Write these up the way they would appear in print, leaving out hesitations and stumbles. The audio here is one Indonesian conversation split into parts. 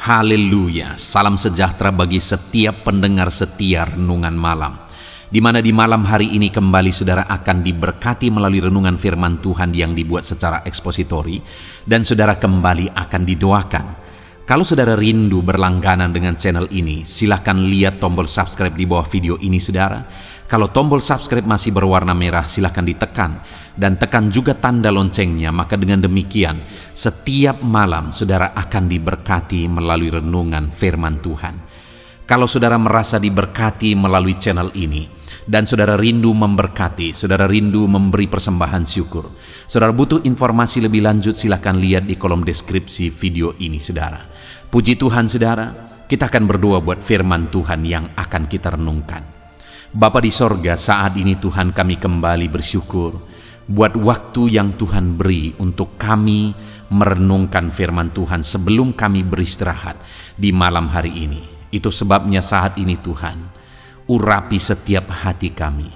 Haleluya, salam sejahtera bagi setiap pendengar setia Renungan Malam. Di mana di malam hari ini kembali saudara akan diberkati melalui renungan firman Tuhan yang dibuat secara ekspositori, dan saudara kembali akan didoakan. Kalau saudara rindu berlangganan dengan channel ini, silahkan lihat tombol subscribe di bawah video ini saudara. Kalau tombol subscribe masih berwarna merah, silahkan ditekan. Dan tekan juga tanda loncengnya, maka dengan demikian setiap malam saudara akan diberkati melalui renungan firman Tuhan. Kalau saudara merasa diberkati melalui channel ini, dan saudara rindu memberkati, saudara rindu memberi persembahan syukur, saudara butuh informasi lebih lanjut, silahkan lihat di kolom deskripsi video ini saudara. Puji Tuhan saudara, kita akan berdoa buat firman Tuhan yang akan kita renungkan. Bapa di sorga, saat ini Tuhan kami kembali bersyukur buat waktu yang Tuhan beri untuk kami merenungkan firman Tuhan sebelum kami beristirahat di malam hari ini. Itu sebabnya saat ini Tuhan, urapi setiap hati kami.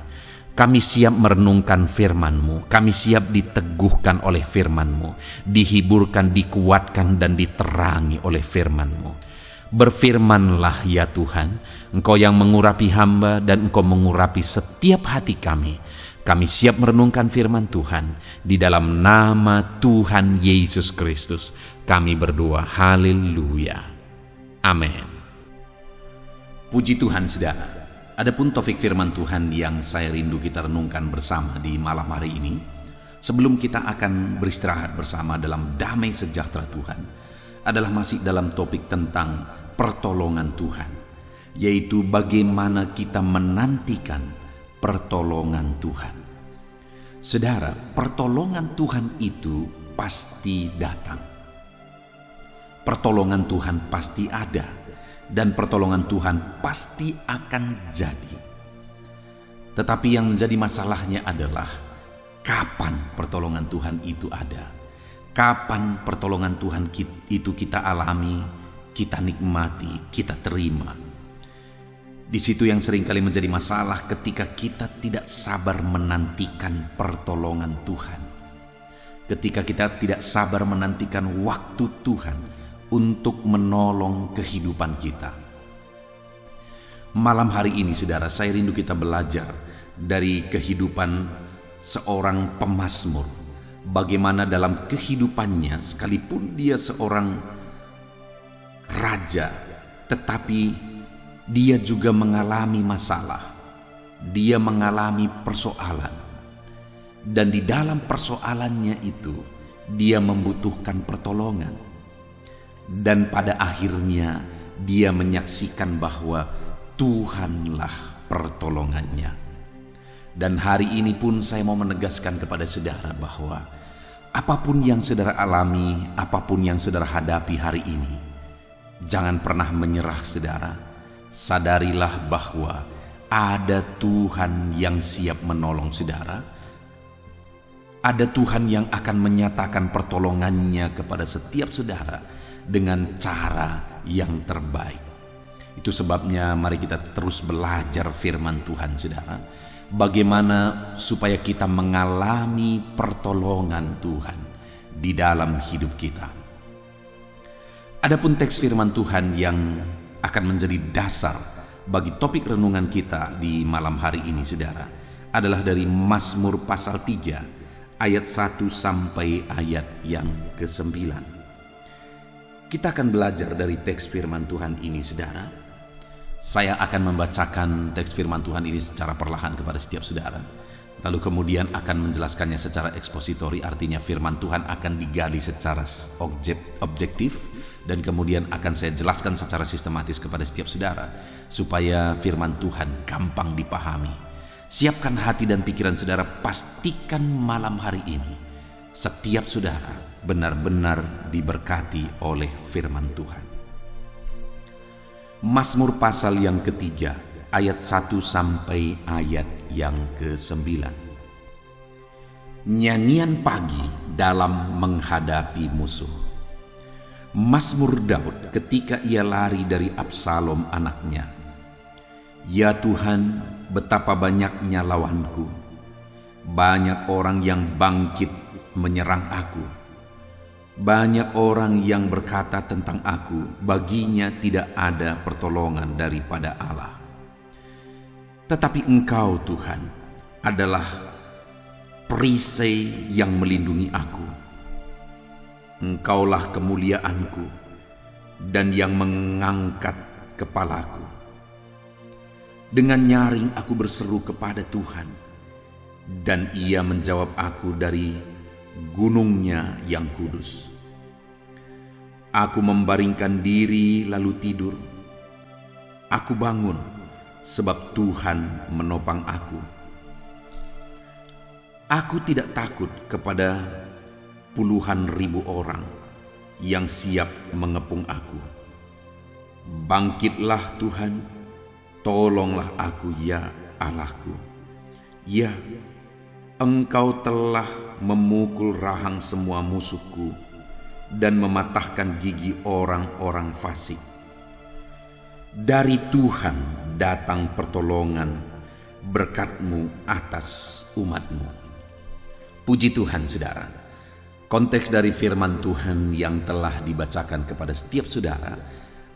Kami siap merenungkan firman-Mu, kami siap diteguhkan oleh firman-Mu, dihiburkan, dikuatkan, dan diterangi oleh firman-Mu. Berfirmanlah ya Tuhan, Engkau yang mengurapi hamba dan Engkau mengurapi setiap hati kami. Kami siap merenungkan firman Tuhan. Di dalam nama Tuhan Yesus Kristus kami berdoa, haleluya, amin. Puji Tuhan saudara. Adapun topik firman Tuhan yang saya rindu kita renungkan bersama di malam hari ini, sebelum kita akan beristirahat bersama dalam damai sejahtera Tuhan, adalah masih dalam topik tentang pertolongan Tuhan, yaitu bagaimana kita menantikan pertolongan Tuhan. Saudara, pertolongan Tuhan itu pasti datang. Pertolongan Tuhan pasti ada, dan pertolongan Tuhan pasti akan jadi. Tetapi yang menjadi masalahnya adalah kapan pertolongan Tuhan itu ada. Kapan pertolongan Tuhan itu kita alami, kita nikmati, kita terima. Di situ yang seringkali menjadi masalah ketika kita tidak sabar menantikan pertolongan Tuhan. Ketika kita tidak sabar menantikan waktu Tuhan untuk menolong kehidupan kita. Malam hari ini saudara, saya rindu kita belajar dari kehidupan seorang pemazmur. Bagaimana dalam kehidupannya, sekalipun dia seorang raja, tetapi dia juga mengalami masalah. Dia mengalami persoalan. Dan di dalam persoalannya itu, dia membutuhkan pertolongan. Dan pada akhirnya dia menyaksikan bahwa Tuhanlah pertolongannya. Dan hari ini pun saya mau menegaskan kepada saudara bahwa apapun yang saudara alami, apapun yang saudara hadapi hari ini, jangan pernah menyerah saudara. Sadarilah bahwa ada Tuhan yang siap menolong saudara. Ada Tuhan yang akan menyatakan pertolongannya kepada setiap saudara dengan cara yang terbaik. Itu sebabnya mari kita terus belajar firman Tuhan saudara. Bagaimana supaya kita mengalami pertolongan Tuhan di dalam hidup kita. Adapun teks firman Tuhan yang akan menjadi dasar bagi topik renungan kita di malam hari ini saudara, adalah dari Mazmur pasal 3 ayat 1 sampai ayat yang ke-9. Kita akan belajar dari teks firman Tuhan ini saudara. Saya akan membacakan teks firman Tuhan ini secara perlahan kepada setiap saudara, lalu kemudian akan menjelaskannya secara ekspositori, artinya firman Tuhan akan digali secara objektif, dan kemudian akan saya jelaskan secara sistematis kepada setiap saudara, supaya firman Tuhan gampang dipahami. Siapkan hati dan pikiran saudara, pastikan malam hari ini setiap saudara benar-benar diberkati oleh firman Tuhan. Mazmur pasal yang ketiga, ayat 1 sampai ayat yang ke-9. Nyanyian pagi dalam menghadapi musuh. Mazmur Daud ketika ia lari dari Absalom anaknya. Ya Tuhan, betapa banyaknya lawanku. Banyak orang yang bangkit menyerang aku. Banyak orang yang berkata tentang aku, baginya tidak ada pertolongan daripada Allah. Tetapi Engkau, Tuhan, adalah perisai yang melindungi aku. Engkaulah kemuliaanku dan yang mengangkat kepalaku. Dengan nyaring aku berseru kepada Tuhan, dan Ia menjawab aku dari gunungnya yang kudus. Aku membaringkan diri lalu tidur. Aku bangun sebab Tuhan menopang aku. Aku tidak takut kepada puluhan ribu orang yang siap mengepung aku. Bangkitlah Tuhan, tolonglah aku ya Allahku. Ya, Engkau telah memukul rahang semua musuhku dan mematahkan gigi orang-orang fasik. Dari Tuhan datang pertolongan, berkat-Mu atas umat-Mu. Puji Tuhan, saudara. Konteks dari firman Tuhan yang telah dibacakan kepada setiap saudara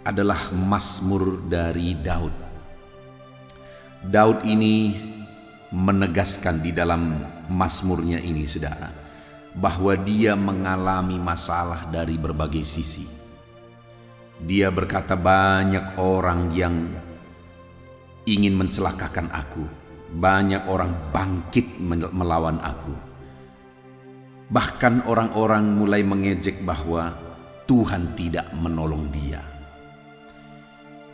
adalah Mazmur dari Daud. Daud ini menegaskan di dalam Mazmurnya ini, saudara, bahwa dia mengalami masalah dari berbagai sisi. Dia berkata, banyak orang yang ingin mencelakakan aku, banyak orang bangkit melawan aku. Bahkan orang-orang mulai mengejek bahwa Tuhan tidak menolong dia.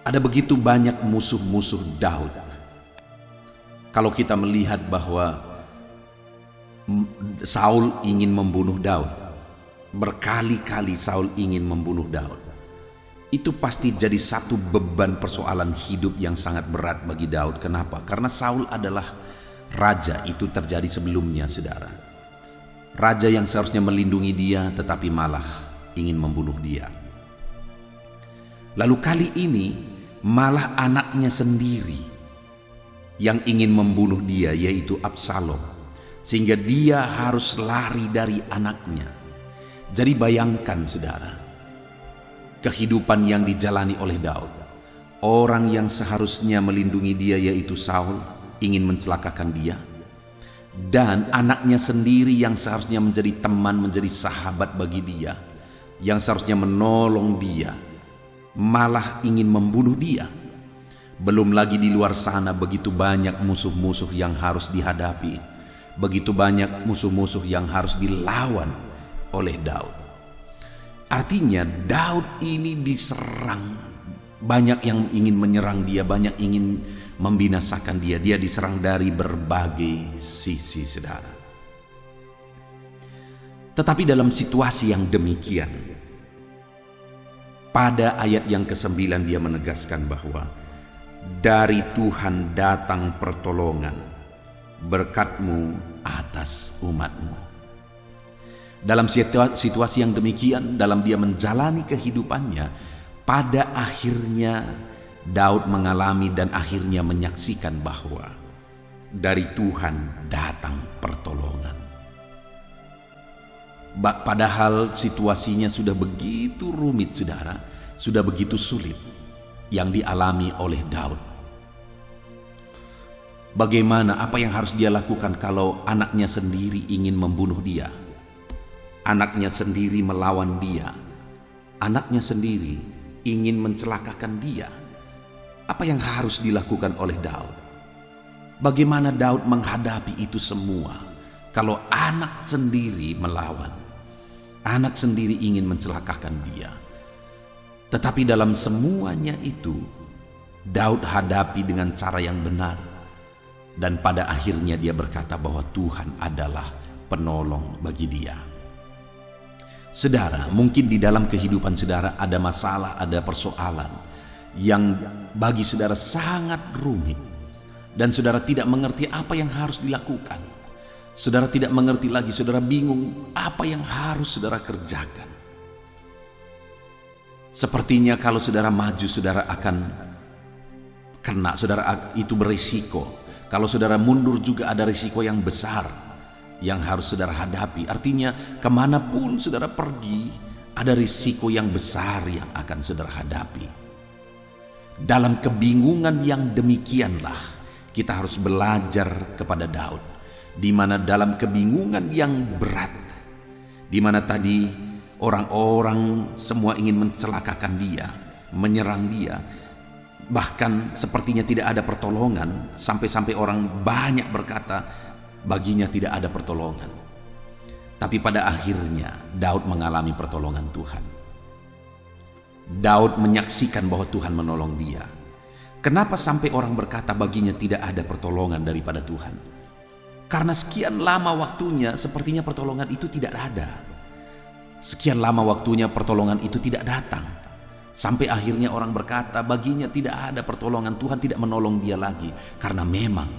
Ada begitu banyak musuh-musuh Daud. Kalau kita melihat bahwa Saul ingin membunuh Daud, berkali-kali Saul ingin membunuh Daud, itu pasti jadi satu beban persoalan hidup yang sangat berat bagi Daud. Kenapa? Karena Saul adalah raja, itu terjadi sebelumnya, saudara. Raja yang seharusnya melindungi dia, tetapi malah ingin membunuh dia. Lalu kali ini malah anaknya sendiri yang ingin membunuh dia, yaitu Absalom, sehingga dia harus lari dari anaknya. Jadi bayangkan, saudara, kehidupan yang dijalani oleh Daud. Orang yang seharusnya melindungi dia, yaitu Saul, ingin mencelakakan dia. Dan anaknya sendiri yang seharusnya menjadi teman, menjadi sahabat bagi dia, yang seharusnya menolong dia, malah ingin membunuh dia. Belum lagi di luar sana begitu banyak musuh-musuh yang harus dihadapi, begitu banyak musuh-musuh yang harus dilawan oleh Daud. Artinya Daud ini diserang, banyak yang ingin menyerang dia, banyak ingin membinasakan dia. Dia diserang dari berbagai sisi, saudara. Tetapi dalam situasi yang demikian, pada ayat yang ke-9 dia menegaskan bahwa dari Tuhan datang pertolongan, berkat-Mu atas umat-Mu. Dalam situasi yang demikian, dalam dia menjalani kehidupannya, pada akhirnya Daud mengalami dan akhirnya menyaksikan bahwa dari Tuhan datang pertolongan. Padahal situasinya sudah begitu rumit, saudara, sudah begitu sulit yang dialami oleh Daud. Bagaimana, apa yang harus dia lakukan kalau anaknya sendiri ingin membunuh dia? Anaknya sendiri melawan dia. Anaknya sendiri ingin mencelakakan dia. Apa yang harus dilakukan oleh Daud? Bagaimana Daud menghadapi itu semua? Kalau anak sendiri melawan, anak sendiri ingin mencelakakan dia. Tetapi dalam semuanya itu, Daud hadapi dengan cara yang benar. Dan pada akhirnya dia berkata bahwa Tuhan adalah penolong bagi dia. Saudara, mungkin di dalam kehidupan saudara ada masalah, ada persoalan yang bagi saudara sangat rumit. Dan saudara tidak mengerti apa yang harus dilakukan. Saudara tidak mengerti lagi, saudara bingung apa yang harus saudara kerjakan. Sepertinya kalau saudara maju, saudara akan kena, saudara itu berisiko. Kalau saudara mundur juga ada risiko yang besar. yang harus saudara hadapi. Artinya kemanapun saudara pergi, ada risiko yang besar yang akan saudara hadapi. Dalam kebingungan yang demikianlah kita harus belajar kepada Daud, di mana dalam kebingungan yang berat, di mana tadi orang-orang semua ingin mencelakakan dia, menyerang dia, bahkan sepertinya tidak ada pertolongan, sampai-sampai orang banyak berkata baginya tidak ada pertolongan. Tapi pada akhirnya Daud mengalami pertolongan Tuhan. Daud menyaksikan bahwa Tuhan menolong dia. Kenapa sampai orang berkata baginya tidak ada pertolongan daripada Tuhan? Karena sekian lama waktunya sepertinya pertolongan itu tidak ada. Sekian lama waktunya pertolongan itu tidak datang. Sampai akhirnya orang berkata baginya tidak ada pertolongan, Tuhan tidak menolong dia lagi. Karena memang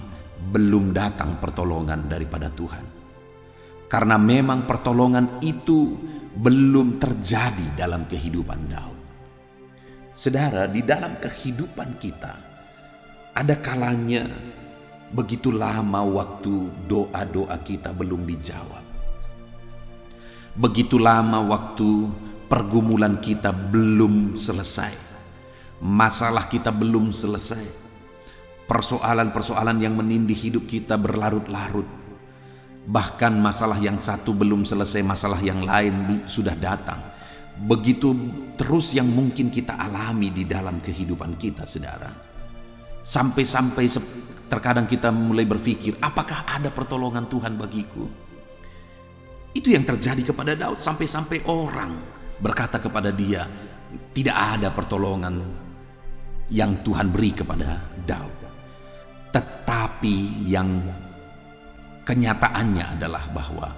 belum datang pertolongan daripada Tuhan. Karena memang pertolongan itu belum terjadi dalam kehidupan Daud. Saudara, di dalam kehidupan kita ada kalanya begitu lama waktu doa-doa kita belum dijawab. Begitu lama waktu pergumulan kita belum selesai. Masalah kita belum selesai. Persoalan-persoalan yang menindih hidup kita berlarut-larut. Bahkan masalah yang satu belum selesai, masalah yang lain sudah datang. Begitu terus yang mungkin kita alami di dalam kehidupan kita, saudara. Sampai-sampai terkadang kita mulai berpikir, apakah ada pertolongan Tuhan bagiku? Itu yang terjadi kepada Daud, sampai-sampai orang berkata kepada dia, tidak ada pertolongan yang Tuhan beri kepada Daud. Tetapi yang kenyataannya adalah bahwa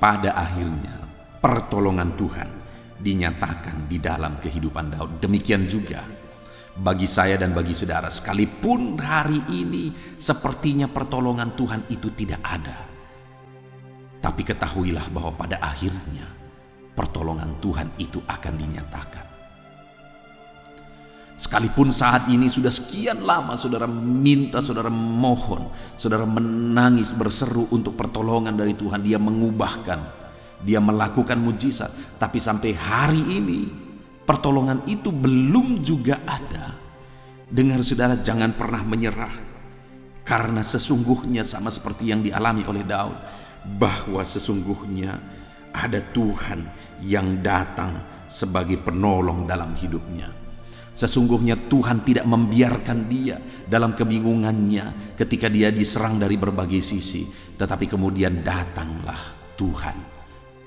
pada akhirnya pertolongan Tuhan dinyatakan di dalam kehidupan Daud. Demikian juga bagi saya dan bagi saudara, sekalipun hari ini sepertinya pertolongan Tuhan itu tidak ada, tapi ketahuilah bahwa pada akhirnya pertolongan Tuhan itu akan dinyatakan. Sekalipun saat ini sudah sekian lama saudara minta, saudara mohon, saudara menangis berseru untuk pertolongan dari Tuhan, dia mengubahkan, dia melakukan mujizat, tapi sampai hari ini pertolongan itu belum juga ada. Dengar saudara, jangan pernah menyerah, karena sesungguhnya sama seperti yang dialami oleh Daud, bahwa sesungguhnya ada Tuhan yang datang sebagai penolong dalam hidupnya. Sesungguhnya Tuhan tidak membiarkan dia dalam kebingungannya ketika dia diserang dari berbagai sisi, tetapi kemudian datanglah Tuhan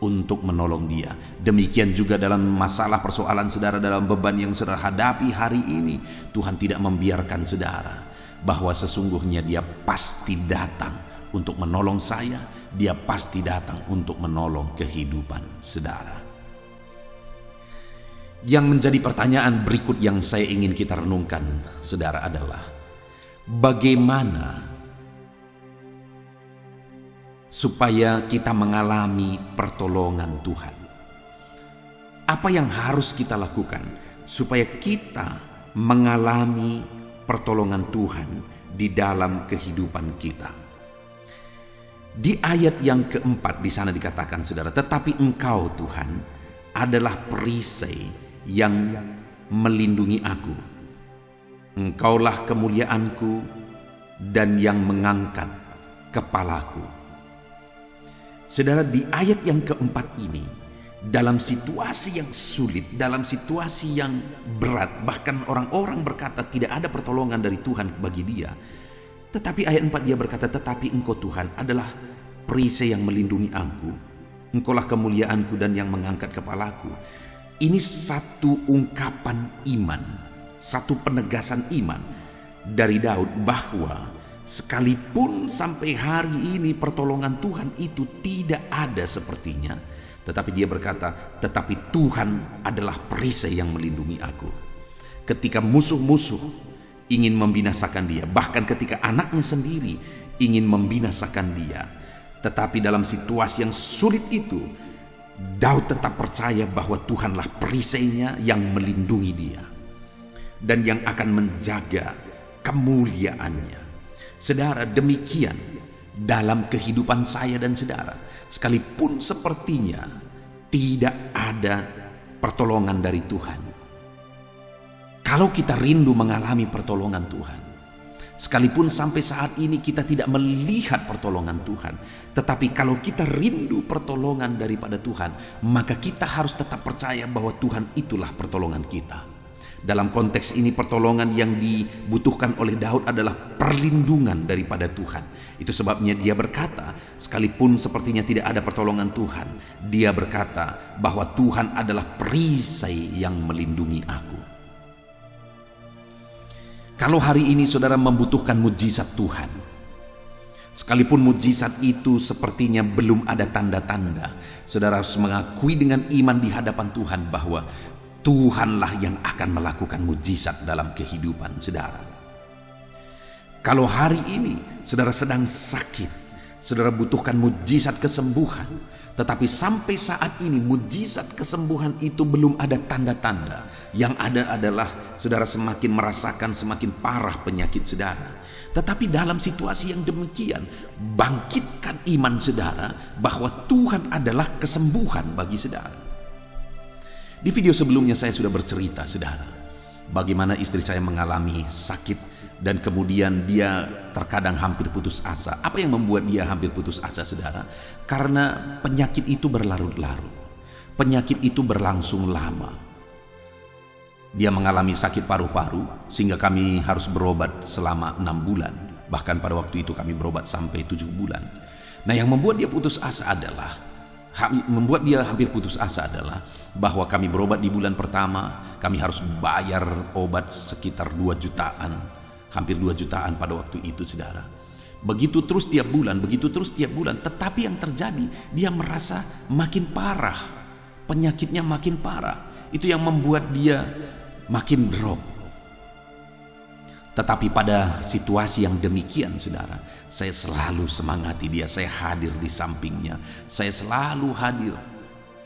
untuk menolong dia. Demikian juga dalam masalah persoalan saudara, dalam beban yang saudara hadapi hari ini, Tuhan tidak membiarkan saudara, bahwa sesungguhnya dia pasti datang untuk menolong saya, dia pasti datang untuk menolong kehidupan saudara. Yang menjadi pertanyaan berikut yang saya ingin kita renungkan, saudara, adalah bagaimana supaya kita mengalami pertolongan Tuhan? Apa yang harus kita lakukan supaya kita mengalami pertolongan Tuhan di dalam kehidupan kita? Di ayat yang keempat di sana dikatakan, saudara, tetapi Engkau Tuhan adalah perisai yang melindungi aku. Engkaulah kemuliaanku dan yang mengangkat kepalaku. Saudara, di ayat yang keempat ini, dalam situasi yang sulit, dalam situasi yang berat, bahkan orang-orang berkata tidak ada pertolongan dari Tuhan bagi dia, tetapi ayat 4 dia berkata, tetapi Engkau Tuhan adalah perisai yang melindungi aku. Engkaulah kemuliaanku dan yang mengangkat kepalaku. Ini satu ungkapan iman, satu penegasan iman dari Daud, bahwa sekalipun sampai hari ini pertolongan Tuhan itu tidak ada sepertinya, tetapi dia berkata, tetapi Tuhan adalah perisai yang melindungi aku. Ketika musuh-musuh ingin membinasakan dia, bahkan ketika anaknya sendiri ingin membinasakan dia, tetapi dalam situasi yang sulit itu, Daud tetap percaya bahwa Tuhanlah perisainya yang melindungi dia dan yang akan menjaga kemuliaannya. Saudara, demikian dalam kehidupan saya dan saudara, sekalipun sepertinya tidak ada pertolongan dari Tuhan. Kalau kita rindu mengalami pertolongan Tuhan, sekalipun sampai saat ini kita tidak melihat pertolongan Tuhan, tetapi kalau kita rindu pertolongan daripada Tuhan, maka kita harus tetap percaya bahwa Tuhan itulah pertolongan kita. Dalam konteks ini pertolongan yang dibutuhkan oleh Daud adalah perlindungan daripada Tuhan. Itu sebabnya dia berkata, sekalipun sepertinya tidak ada pertolongan Tuhan, dia berkata bahwa Tuhan adalah perisai yang melindungi aku. Kalau hari ini saudara membutuhkan mujizat Tuhan, sekalipun mujizat itu sepertinya belum ada tanda-tanda, saudara harus mengakui dengan iman di hadapan Tuhan bahwa Tuhanlah yang akan melakukan mujizat dalam kehidupan saudara. Kalau hari ini saudara sedang sakit, saudara butuhkan mujizat kesembuhan, tetapi sampai saat ini mujizat kesembuhan itu belum ada tanda-tanda. Yang ada adalah saudara semakin merasakan semakin parah penyakit saudara. Tetapi dalam situasi yang demikian, bangkitkan iman saudara bahwa Tuhan adalah kesembuhan bagi saudara. Di video sebelumnya saya sudah bercerita saudara, bagaimana istri saya mengalami sakit dan kemudian dia terkadang hampir putus asa. Apa yang membuat dia hampir putus asa saudara? Karena penyakit itu berlarut-larut. Penyakit itu berlangsung lama. Dia mengalami sakit paru-paru sehingga kami harus berobat selama 6 bulan. Bahkan pada waktu itu kami berobat sampai 7 bulan. Nah, yang membuat dia putus asa adalah hampir putus asa adalah bahwa kami berobat di bulan pertama, kami harus bayar obat sekitar 2 jutaan, hampir 2 jutaan pada waktu itu saudara. Begitu terus tiap bulan, tetapi yang terjadi dia merasa makin parah, penyakitnya makin parah. Itu yang membuat dia makin drop. Tetapi pada situasi yang demikian saudara, saya selalu semangati dia, saya hadir di sampingnya, saya selalu hadir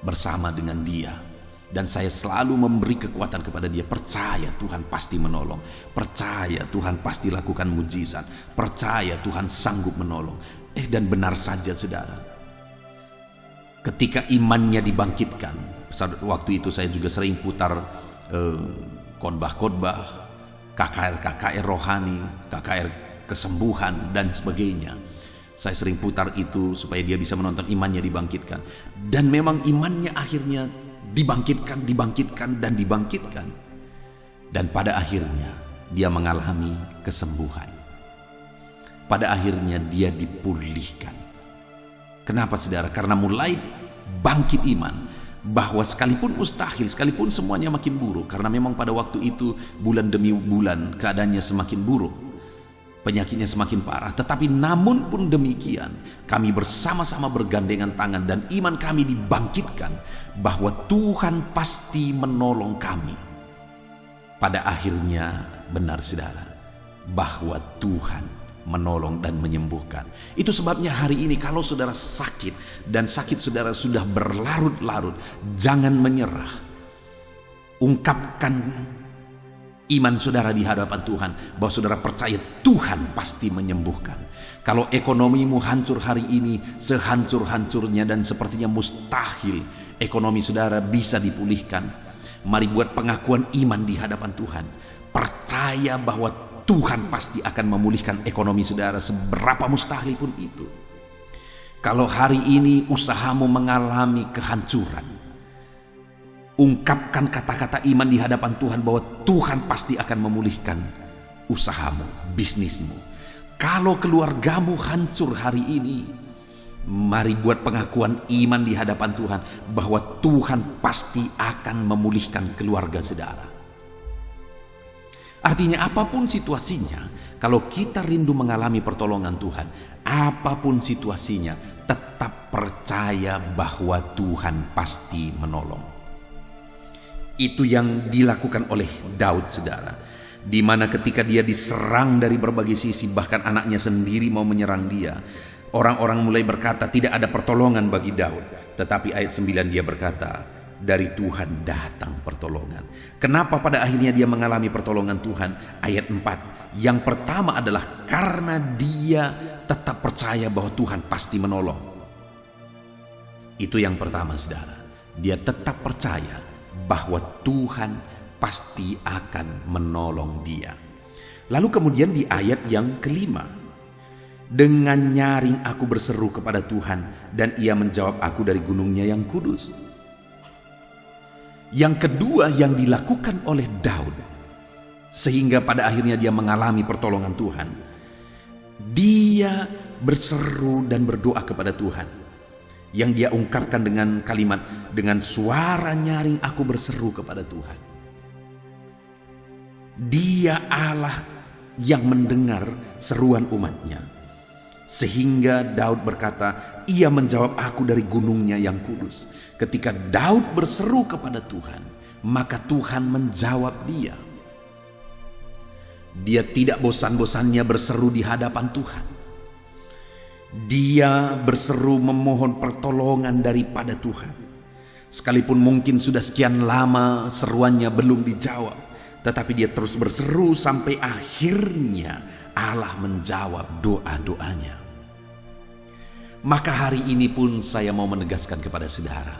bersama dengan dia, dan saya selalu memberi kekuatan kepada dia. Percaya Tuhan pasti menolong, percaya Tuhan pasti lakukan mujizat, percaya Tuhan sanggup menolong. Dan benar saja saudara, ketika imannya dibangkitkan, waktu itu saya juga sering putar khotbah-khotbah, KKR rohani, KKR kesembuhan dan sebagainya. Saya sering putar itu supaya dia bisa menonton imannya dibangkitkan. Dan memang imannya akhirnya dibangkitkan. Dan pada akhirnya dia mengalami kesembuhan. Pada akhirnya dia dipulihkan. Kenapa saudara? Karena mulai bangkit iman bahwa sekalipun mustahil, sekalipun semuanya makin buruk, karena memang pada waktu itu bulan demi bulan keadaannya semakin buruk, penyakitnya semakin parah, tetapi namun pun demikian kami bersama-sama bergandengan tangan dan iman kami dibangkitkan bahwa Tuhan pasti menolong kami. Pada akhirnya benar saudara bahwa Tuhan menolong dan menyembuhkan. Itu sebabnya hari ini kalau saudara sakit dan sakit saudara sudah berlarut-larut, jangan menyerah. Ungkapkan iman saudara di hadapan Tuhan bahwa saudara percaya Tuhan pasti menyembuhkan. Kalau ekonomimu hancur hari ini, sehancur-hancurnya dan sepertinya mustahil ekonomi saudara bisa dipulihkan, mari buat pengakuan iman di hadapan Tuhan. Percaya bahwa Tuhan pasti akan memulihkan ekonomi saudara, seberapa mustahil pun itu. Kalau hari ini usahamu mengalami kehancuran, ungkapkan kata-kata iman di hadapan Tuhan bahwa Tuhan pasti akan memulihkan usahamu, bisnismu. Kalau keluargamu hancur hari ini, mari buat pengakuan iman di hadapan Tuhan bahwa Tuhan pasti akan memulihkan keluarga saudara. Artinya apapun situasinya, kalau kita rindu mengalami pertolongan Tuhan, apapun situasinya, tetap percaya bahwa Tuhan pasti menolong. Itu yang dilakukan oleh Daud saudara, di mana ketika dia diserang dari berbagai sisi, bahkan anaknya sendiri mau menyerang dia, orang-orang mulai berkata tidak ada pertolongan bagi Daud. Tetapi ayat 9 dia berkata, dari Tuhan datang pertolongan. Kenapa pada akhirnya dia mengalami pertolongan Tuhan? Ayat 4, yang pertama adalah karena dia tetap percaya bahwa Tuhan pasti menolong. Itu yang pertama, saudara. Dia tetap percaya bahwa Tuhan pasti akan menolong dia. Lalu kemudian di ayat yang kelima, dengan nyaring aku berseru kepada Tuhan, dan ia menjawab aku dari gunungnya yang kudus. Yang kedua yang dilakukan oleh Daud, sehingga pada akhirnya dia mengalami pertolongan Tuhan, dia berseru dan berdoa kepada Tuhan, yang dia ungkapkan dengan kalimat, dengan suara nyaring aku berseru kepada Tuhan. Dia Allah yang mendengar seruan umatnya, sehingga Daud berkata, ia menjawab aku dari gunungnya yang kudus. Ketika Daud berseru kepada Tuhan, maka Tuhan menjawab dia. Dia tidak bosan-bosannya berseru di hadapan Tuhan. Dia berseru memohon pertolongan daripada Tuhan. Sekalipun mungkin sudah sekian lama seruannya belum dijawab, tetapi dia terus berseru sampai akhirnya Allah menjawab doa-doanya. Maka hari ini pun saya mau menegaskan kepada saudara,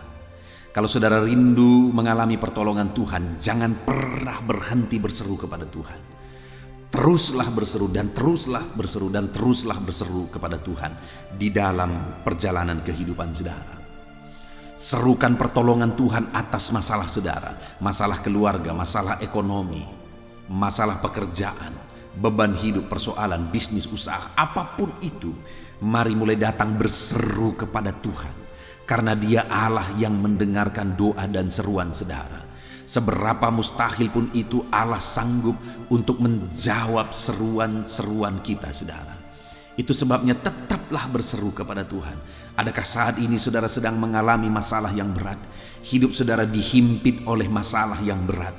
kalau saudara rindu mengalami pertolongan Tuhan, jangan pernah berhenti berseru kepada Tuhan. Teruslah berseru dan teruslah berseru dan teruslah berseru kepada Tuhan di dalam perjalanan kehidupan saudara. Serukan pertolongan Tuhan atas masalah saudara, masalah keluarga, masalah ekonomi, masalah pekerjaan, beban hidup, persoalan bisnis, usaha, apapun itu. Mari mulai datang berseru kepada Tuhan, karena Dia Allah yang mendengarkan doa dan seruan saudara. Seberapa mustahil pun itu, Allah sanggup untuk menjawab seruan-seruan kita, saudara. Itu sebabnya tetaplah berseru kepada Tuhan. Adakah saat ini saudara sedang mengalami masalah yang berat? Hidup saudara dihimpit oleh masalah yang berat,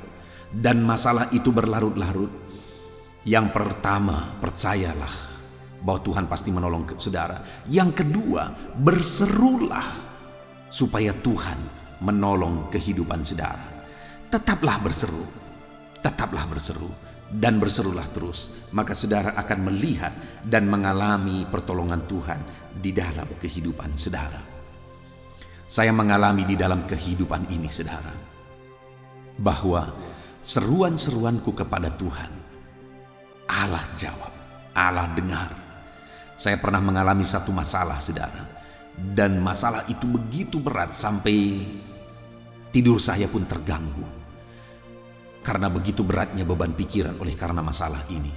dan masalah itu berlarut-larut. Yang pertama, percayalah bahwa Tuhan pasti menolong saudara. Yang kedua, berserulah supaya Tuhan menolong kehidupan saudara. Tetaplah berseru, dan berserulah terus. Maka saudara akan melihat dan mengalami pertolongan Tuhan di dalam kehidupan saudara. Saya mengalami di dalam kehidupan ini, saudara, bahwa seruan-seruanku kepada Tuhan, Allah jawab, Allah dengar. Saya pernah mengalami satu masalah, saudara, dan masalah itu begitu berat sampai tidur saya pun terganggu, karena begitu beratnya beban pikiran oleh karena masalah ini.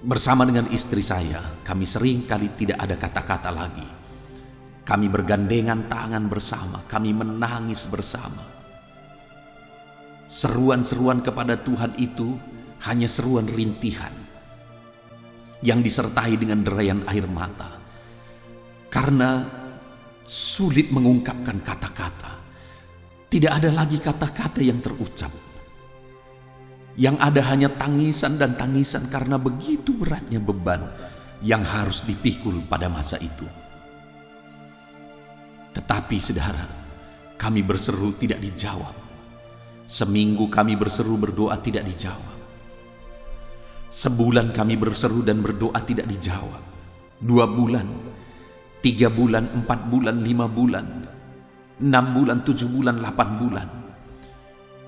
Bersama dengan istri saya, kami sering kali tidak ada kata-kata lagi. Kami bergandengan tangan bersama, kami menangis bersama. Seruan-seruan kepada Tuhan itu hanya seruan rintihan yang disertai dengan derayan air mata, karena sulit mengungkapkan kata-kata. Tidak ada lagi kata-kata yang terucap. Yang ada hanya tangisan dan tangisan karena begitu beratnya beban yang harus dipikul pada masa itu. Tetapi saudara, kami berseru tidak dijawab. Seminggu kami berseru berdoa tidak dijawab. Sebulan kami berseru dan berdoa tidak dijawab. 2 bulan, 3 bulan, 4 bulan, 5 bulan, 6 bulan, 7 bulan, 8 bulan.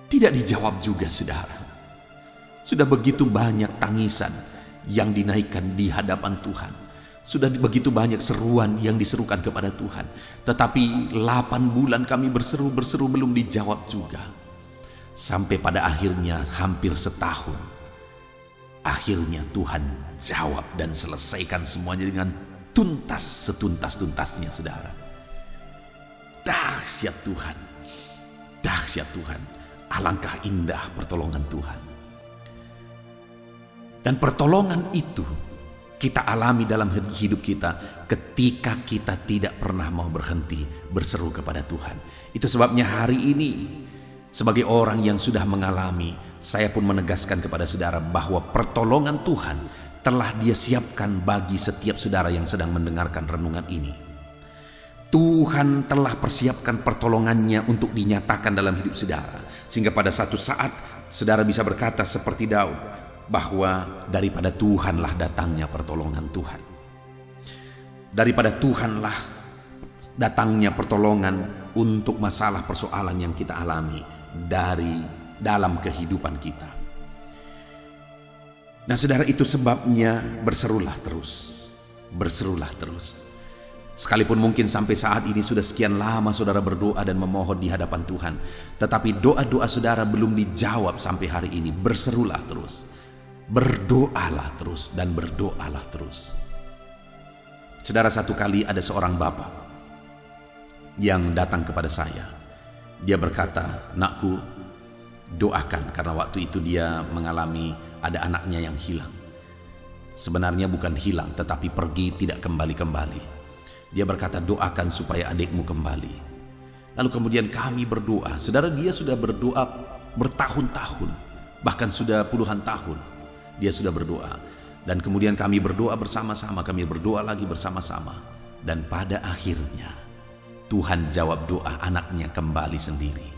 Tidak dijawab juga, saudara. Sudah begitu banyak tangisan yang dinaikkan di hadapan Tuhan. Sudah begitu banyak seruan yang diserukan kepada Tuhan. Tetapi 8 bulan kami berseru belum dijawab juga. Sampai pada akhirnya hampir setahun. Akhirnya Tuhan jawab dan selesaikan semuanya dengan tuntas, setuntas-tuntasnya, saudara. Dahsyat Tuhan, dahsyat Tuhan. Alangkah indah pertolongan Tuhan. Dan pertolongan itu kita alami dalam hidup kita ketika kita tidak pernah mau berhenti berseru kepada Tuhan. Itu sebabnya hari ini, sebagai orang yang sudah mengalami, saya pun menegaskan kepada saudara bahwa pertolongan Tuhan telah Dia siapkan bagi setiap saudara yang sedang mendengarkan renungan ini. Tuhan telah persiapkan pertolongannya untuk dinyatakan dalam hidup saudara, sehingga pada satu saat saudara bisa berkata seperti Daud, bahwa daripada Tuhanlah datangnya pertolongan Tuhan. Daripada Tuhanlah datangnya pertolongan untuk masalah persoalan yang kita alami dari dalam kehidupan kita. Nah saudara, itu sebabnya berserulah terus. Berserulah terus. Sekalipun mungkin sampai saat ini sudah sekian lama saudara berdoa dan memohon di hadapan Tuhan, tetapi doa-doa saudara belum dijawab sampai hari ini. Berserulah terus. Berdoalah terus dan berdoalah terus. Saudara, satu kali ada seorang bapak yang datang kepada saya. Dia berkata, "Nakku, doakan," karena waktu itu dia mengalami ada anaknya yang hilang. Sebenarnya bukan hilang, tetapi pergi tidak kembali-kembali. Dia berkata, "Doakan supaya adikmu kembali." Lalu kemudian kami berdoa. Saudara, dia sudah berdoa bertahun-tahun, bahkan sudah puluhan tahun dia sudah berdoa. Dan kemudian kami berdoa bersama-sama, kami berdoa lagi bersama-sama. Dan pada akhirnya Tuhan jawab doa anaknya kembali sendiri.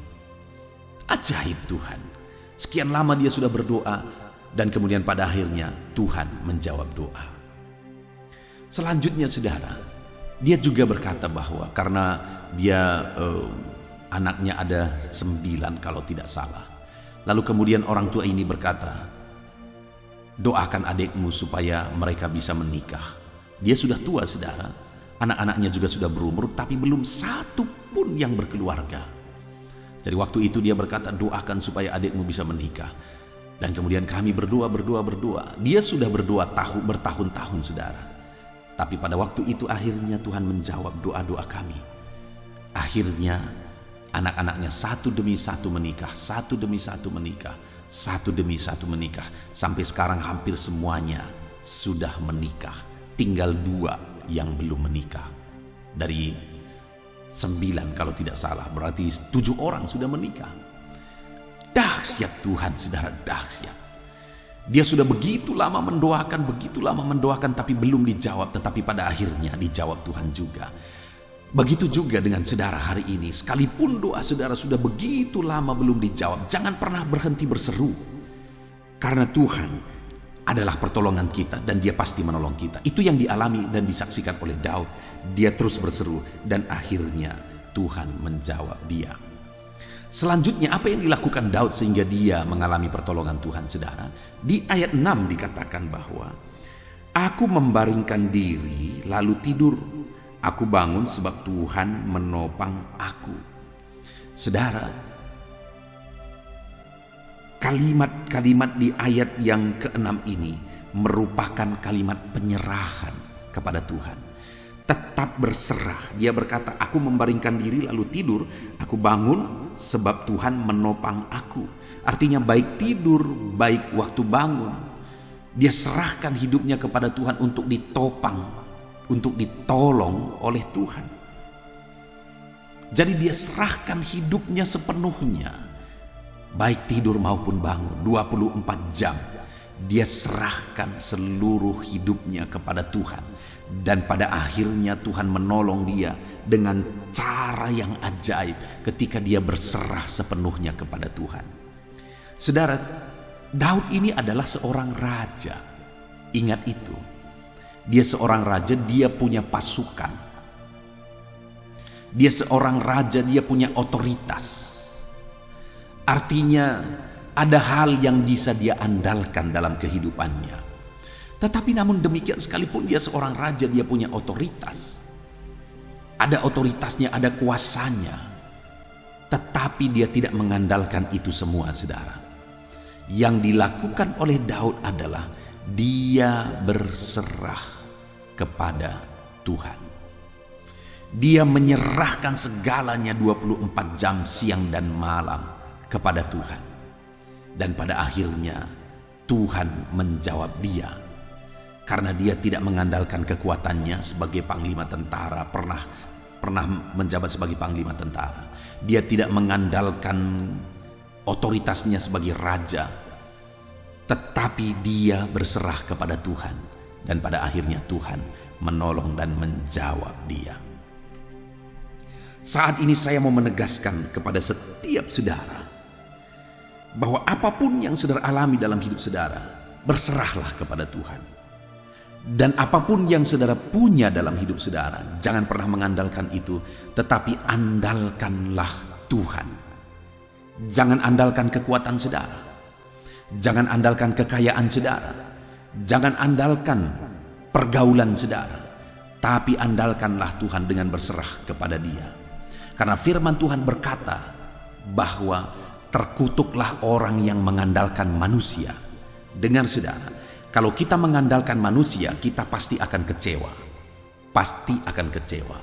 Ajaib Tuhan. Sekian lama dia sudah berdoa, dan kemudian pada akhirnya Tuhan menjawab doa. Selanjutnya saudara, dia juga berkata bahwa karena dia anaknya ada 9 kalau tidak salah. Lalu kemudian orang tua ini berkata, "Doakan adikmu supaya mereka bisa menikah." Dia sudah tua saudara, anak-anaknya juga sudah berumur, tapi belum satu pun yang berkeluarga. Jadi waktu itu dia berkata, "Doakan supaya adikmu bisa menikah." Dan kemudian kami berdoa. Dia sudah berdoa bertahun-tahun saudara. Tapi pada waktu itu akhirnya Tuhan menjawab doa-doa kami. Akhirnya anak-anaknya satu demi satu menikah, satu demi satu menikah, satu demi satu menikah. Sampai sekarang hampir semuanya sudah menikah. Tinggal 2 yang belum menikah. Dari 9 kalau tidak salah, berarti 7 orang sudah menikah. Dahsyat Tuhan saudara, dahsyat. Dia sudah begitu lama mendoakan, tapi belum dijawab. Tetapi pada akhirnya dijawab Tuhan juga. Begitu juga dengan saudara hari ini. Sekalipun doa saudara sudah begitu lama belum dijawab, jangan pernah berhenti berseru. Karena Tuhan adalah pertolongan kita dan dia pasti menolong kita. Itu yang dialami dan disaksikan oleh Daud. Dia terus berseru dan akhirnya Tuhan menjawab dia. Selanjutnya apa yang dilakukan Daud sehingga dia mengalami pertolongan Tuhan saudara? Di ayat 6 dikatakan bahwa aku membaringkan diri lalu tidur. Aku bangun sebab Tuhan menopang aku. Saudara, kalimat-kalimat di ayat yang ke-6 ini merupakan kalimat penyerahan kepada Tuhan. Tetap berserah. Dia berkata, aku membaringkan diri lalu tidur, aku bangun sebab Tuhan menopang aku. Artinya baik tidur, baik waktu bangun, dia serahkan hidupnya kepada Tuhan untuk ditopang, untuk ditolong oleh Tuhan. Jadi dia serahkan hidupnya sepenuhnya, baik tidur maupun bangun, 24 jam. Dia serahkan seluruh hidupnya kepada Tuhan. Dan pada akhirnya Tuhan menolong dia dengan cara yang ajaib ketika dia berserah sepenuhnya kepada Tuhan. Saudara, Daud ini adalah seorang raja. Ingat itu. Dia seorang raja, dia punya pasukan. Dia seorang raja, dia punya otoritas. Artinya ada hal yang bisa dia andalkan dalam kehidupannya. Tetapi namun demikian, sekalipun dia seorang raja, dia punya otoritas. Ada otoritasnya, ada kuasanya. Tetapi dia tidak mengandalkan itu semua, saudara. Yang dilakukan oleh Daud adalah dia berserah kepada Tuhan. Dia menyerahkan segalanya 24 jam siang dan malam kepada Tuhan. Dan pada akhirnya Tuhan menjawab dia. Karena dia tidak mengandalkan kekuatannya sebagai panglima tentara, pernah menjabat sebagai panglima tentara. Dia tidak mengandalkan otoritasnya sebagai raja, tetapi dia berserah kepada Tuhan. Dan pada akhirnya Tuhan menolong dan menjawab dia. Saat ini saya mau menegaskan kepada setiap saudara bahwa apapun yang saudara alami dalam hidup saudara, berserahlah kepada Tuhan. Dan apapun yang saudara punya dalam hidup saudara, jangan pernah mengandalkan itu, tetapi andalkanlah Tuhan. Jangan andalkan kekuatan saudara, jangan andalkan kekayaan saudara, jangan andalkan pergaulan saudara, tapi andalkanlah Tuhan dengan berserah kepada Dia. Karena firman Tuhan berkata bahwa terkutuklah orang yang mengandalkan manusia. Dengar saudara, kalau kita mengandalkan manusia, kita pasti akan kecewa. Pasti akan kecewa.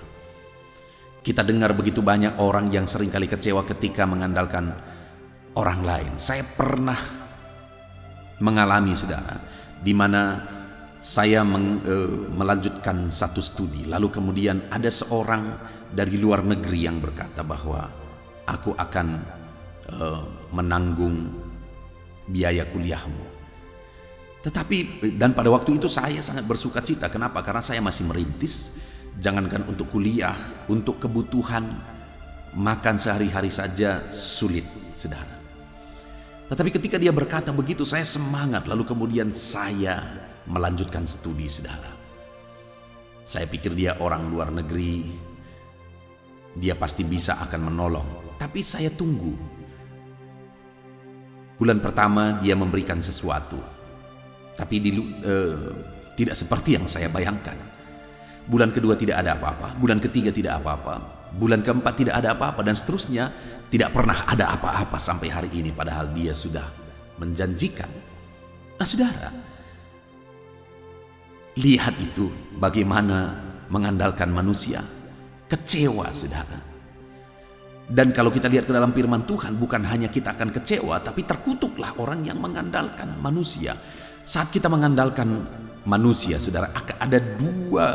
Kita dengar begitu banyak orang yang seringkali kecewa ketika mengandalkan orang lain. Saya pernah mengalami saudara, di mana saya melanjutkan satu studi. Lalu kemudian ada seorang dari luar negeri yang berkata bahwa aku akan menanggung biaya kuliahmu. Tetapi dan pada waktu itu saya sangat bersuka cita. Kenapa? Karena saya masih merintis. Jangankan untuk kuliah, untuk kebutuhan makan sehari-hari saja sulit, saudara. Tetapi ketika dia berkata begitu, saya semangat. Lalu kemudian saya melanjutkan studi, saudara. Saya pikir dia orang luar negeri, dia pasti bisa akan menolong. Tapi saya tunggu. Bulan pertama dia memberikan sesuatu, tapi tidak seperti yang saya bayangkan. Bulan kedua tidak ada apa-apa, bulan ketiga tidak apa-apa, bulan keempat tidak ada apa-apa, dan seterusnya tidak pernah ada apa-apa sampai hari ini, padahal dia sudah menjanjikan. Nah saudara, lihat itu bagaimana mengandalkan manusia, kecewa saudara. Dan kalau kita lihat ke dalam firman Tuhan, bukan hanya kita akan kecewa, tapi terkutuklah orang yang mengandalkan manusia. Saat kita mengandalkan manusia, saudara, akan ada dua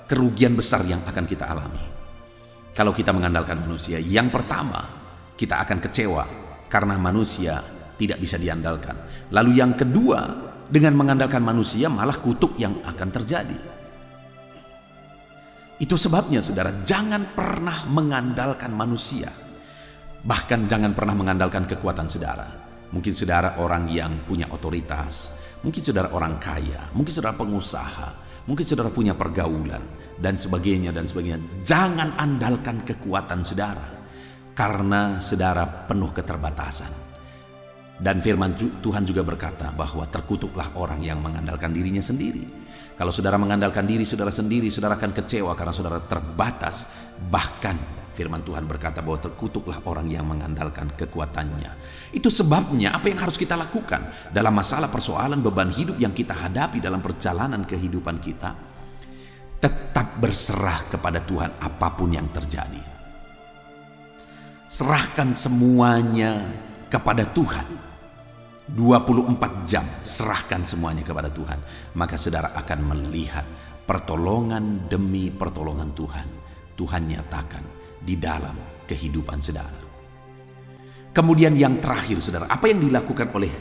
kerugian besar yang akan kita alami. Kalau kita mengandalkan manusia, yang pertama, kita akan kecewa karena manusia tidak bisa diandalkan. Lalu yang kedua, dengan mengandalkan manusia malah kutuk yang akan terjadi. Itu sebabnya saudara, jangan pernah mengandalkan manusia. Bahkan jangan pernah mengandalkan kekuatan saudara. Mungkin saudara orang yang punya otoritas, mungkin saudara orang kaya, mungkin saudara pengusaha, mungkin saudara punya pergaulan, dan sebagainya, dan sebagainya. Jangan andalkan kekuatan saudara, karena saudara penuh keterbatasan. Dan firman Tuhan juga berkata bahwa terkutuklah orang yang mengandalkan dirinya sendiri. Kalau saudara mengandalkan diri saudara sendiri, saudara akan kecewa karena saudara terbatas. Bahkan firman Tuhan berkata bahwa terkutuklah orang yang mengandalkan kekuatannya. Itu sebabnya apa yang harus kita lakukan dalam masalah persoalan beban hidup yang kita hadapi dalam perjalanan kehidupan kita. Tetap berserah kepada Tuhan apapun yang terjadi. Serahkan semuanya kepada Tuhan. 24 jam serahkan semuanya kepada Tuhan. Maka saudara akan melihat pertolongan demi pertolongan Tuhan. Tuhan nyatakan di dalam kehidupan saudara. Kemudian yang terakhir saudara, apa yang dilakukan oleh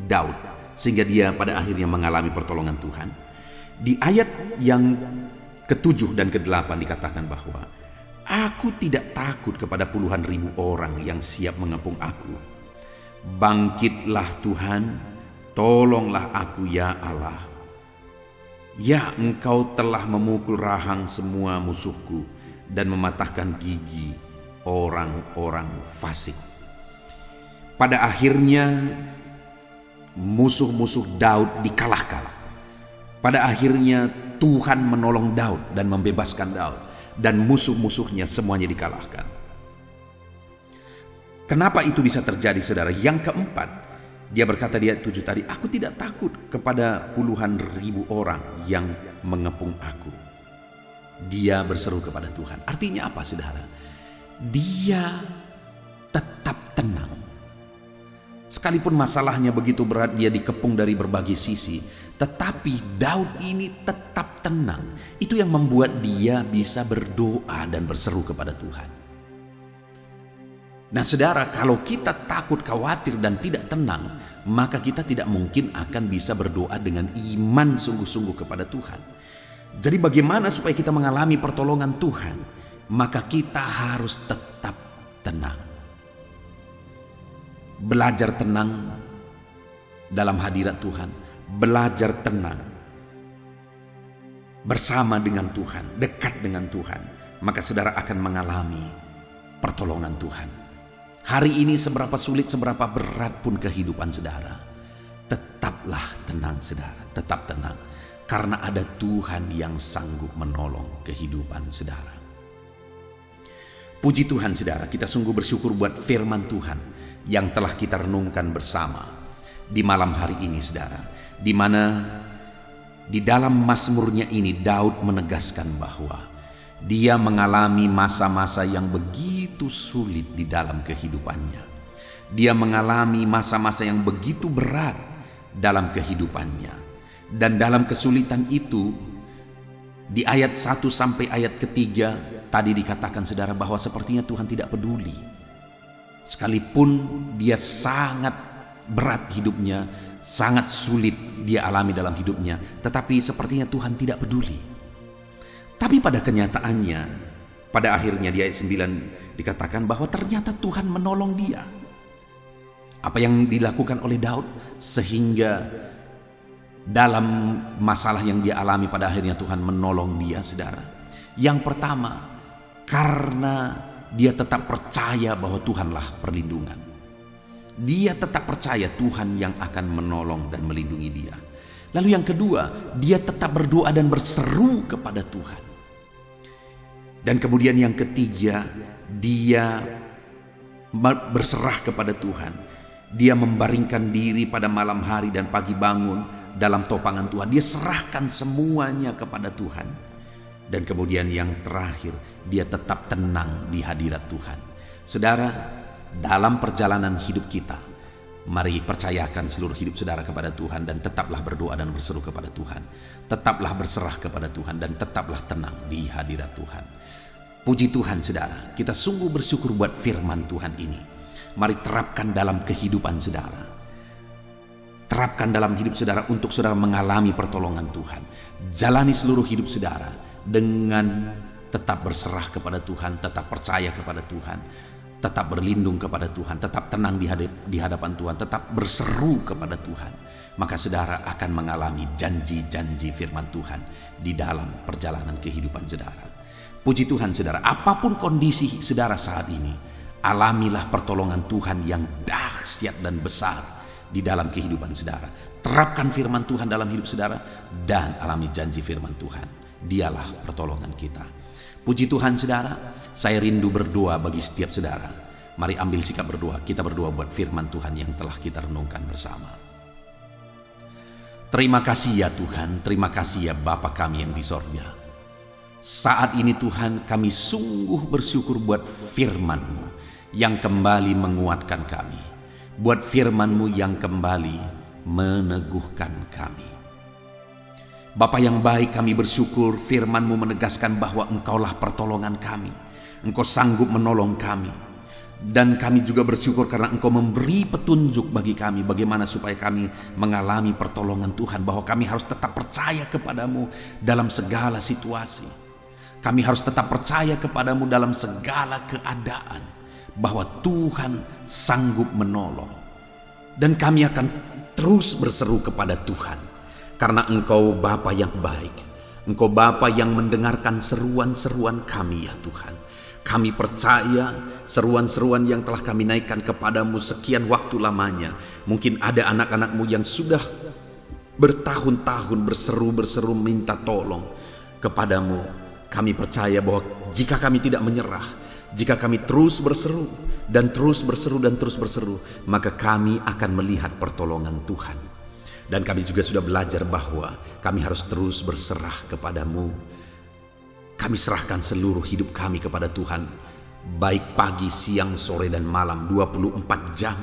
Daud sehingga dia pada akhirnya mengalami pertolongan Tuhan? Di ayat yang ke-7 dan ke-8 dikatakan bahwa aku tidak takut kepada puluhan ribu orang yang siap mengepung aku. Bangkitlah Tuhan, tolonglah aku ya Allah. Ya, Engkau telah memukul rahang semua musuhku dan mematahkan gigi orang-orang fasik. Pada akhirnya musuh-musuh Daud dikalahkan. Pada akhirnya Tuhan menolong Daud dan membebaskan Daud, dan musuh-musuhnya semuanya dikalahkan. Kenapa itu bisa terjadi saudara? Yang keempat, dia berkata di ayat 7 tadi, aku tidak takut kepada puluhan ribu orang yang mengepung aku. Dia berseru kepada Tuhan. Artinya apa saudara? Dia tetap tenang. Sekalipun masalahnya begitu berat, dia dikepung dari berbagai sisi, tetapi Daud ini tetap tenang. Itu yang membuat dia bisa berdoa dan berseru kepada Tuhan. Nah saudara, kalau kita takut, khawatir, dan tidak tenang, maka kita tidak mungkin akan bisa berdoa dengan iman sungguh-sungguh kepada Tuhan. Jadi bagaimana supaya kita mengalami pertolongan Tuhan? Maka kita harus tetap tenang. Belajar tenang dalam hadirat Tuhan. belajar tenang bersama dengan Tuhan, dekat dengan Tuhan, maka saudara akan mengalami pertolongan Tuhan. Hari ini seberapa sulit, seberapa berat pun kehidupan saudara, tetaplah tenang saudara, tetap tenang. Karena ada Tuhan yang sanggup menolong kehidupan saudara. Puji Tuhan saudara, kita sungguh bersyukur buat firman Tuhan yang telah kita renungkan bersama di malam hari ini saudara. Di mana di dalam Mazmurnya ini Daud menegaskan bahwa dia mengalami masa-masa yang begitu sulit di dalam kehidupannya. Dia mengalami masa-masa yang begitu berat dalam kehidupannya. Dan dalam kesulitan itu, di ayat 1 sampai ayat ketiga, tadi dikatakan saudara bahwa sepertinya Tuhan tidak peduli. Sekalipun dia sangat berat hidupnya, sangat sulit dia alami dalam hidupnya, tetapi sepertinya Tuhan tidak peduli. Tapi pada kenyataannya, pada akhirnya di ayat 9 dikatakan bahwa ternyata Tuhan menolong dia. Apa yang dilakukan oleh Daud sehingga dalam masalah yang dia alami pada akhirnya Tuhan menolong dia saudara. Yang pertama, karena dia tetap percaya bahwa Tuhanlah perlindungan. Dia tetap percaya Tuhan yang akan menolong dan melindungi dia. Lalu yang kedua, dia tetap berdoa dan berseru kepada Tuhan. Dan kemudian yang ketiga, dia berserah kepada Tuhan. Dia membaringkan diri pada malam hari dan pagi bangun dalam topangan Tuhan. Dia serahkan semuanya kepada Tuhan. Dan kemudian yang terakhir, dia tetap tenang di hadirat Tuhan. Saudara, dalam perjalanan hidup kita, mari percayakan seluruh hidup saudara kepada Tuhan dan tetaplah berdoa dan berseru kepada Tuhan. Tetaplah berserah kepada Tuhan dan tetaplah tenang di hadirat Tuhan. Puji Tuhan saudara, kita sungguh bersyukur buat firman Tuhan ini. Mari terapkan dalam kehidupan saudara. Terapkan dalam hidup saudara untuk saudara mengalami pertolongan Tuhan. Jalani seluruh hidup saudara dengan tetap berserah kepada Tuhan, tetap percaya kepada Tuhan, tetap berlindung kepada Tuhan, tetap tenang di hadapan Tuhan, tetap berseru kepada Tuhan. Maka saudara akan mengalami janji-janji firman Tuhan di dalam perjalanan kehidupan saudara. Puji Tuhan saudara, apapun kondisi saudara saat ini, alamilah pertolongan Tuhan yang dahsyat dan besar di dalam kehidupan saudara. Terapkan firman Tuhan dalam hidup saudara dan alami janji firman Tuhan. Dialah pertolongan kita. Puji Tuhan saudara, saya rindu berdoa bagi setiap saudara. Mari ambil sikap berdoa. Kita berdoa buat firman Tuhan yang telah kita renungkan bersama. Terima kasih ya Tuhan, terima kasih ya Bapa kami yang di sorga. Saat ini Tuhan, kami sungguh bersyukur buat firman-Mu yang kembali menguatkan kami. Buat firman-Mu yang kembali meneguhkan kami. Bapa yang baik, kami bersyukur firman-Mu menegaskan bahwa Engkaulah pertolongan kami. Engkau sanggup menolong kami. Dan kami juga bersyukur karena Engkau memberi petunjuk bagi kami bagaimana supaya kami mengalami pertolongan Tuhan. Bahwa kami harus tetap percaya kepadamu dalam segala situasi. Kami harus tetap percaya kepadamu dalam segala keadaan. Bahwa Tuhan sanggup menolong. Dan kami akan terus berseru kepada Tuhan. Karena Engkau Bapa yang baik. Engkau Bapa yang mendengarkan seruan-seruan kami ya Tuhan. Kami percaya seruan-seruan yang telah kami naikkan kepadamu sekian waktu lamanya. Mungkin ada anak-anak-Mu yang sudah bertahun-tahun berseru minta tolong kepadamu. Kami percaya bahwa jika kami tidak menyerah, jika kami terus berseru dan terus berseru dan terus berseru, maka kami akan melihat pertolongan Tuhan. Dan kami juga sudah belajar bahwa kami harus terus berserah kepadamu. Kami serahkan seluruh hidup kami kepada Tuhan. Baik pagi, siang, sore, dan malam 24 jam.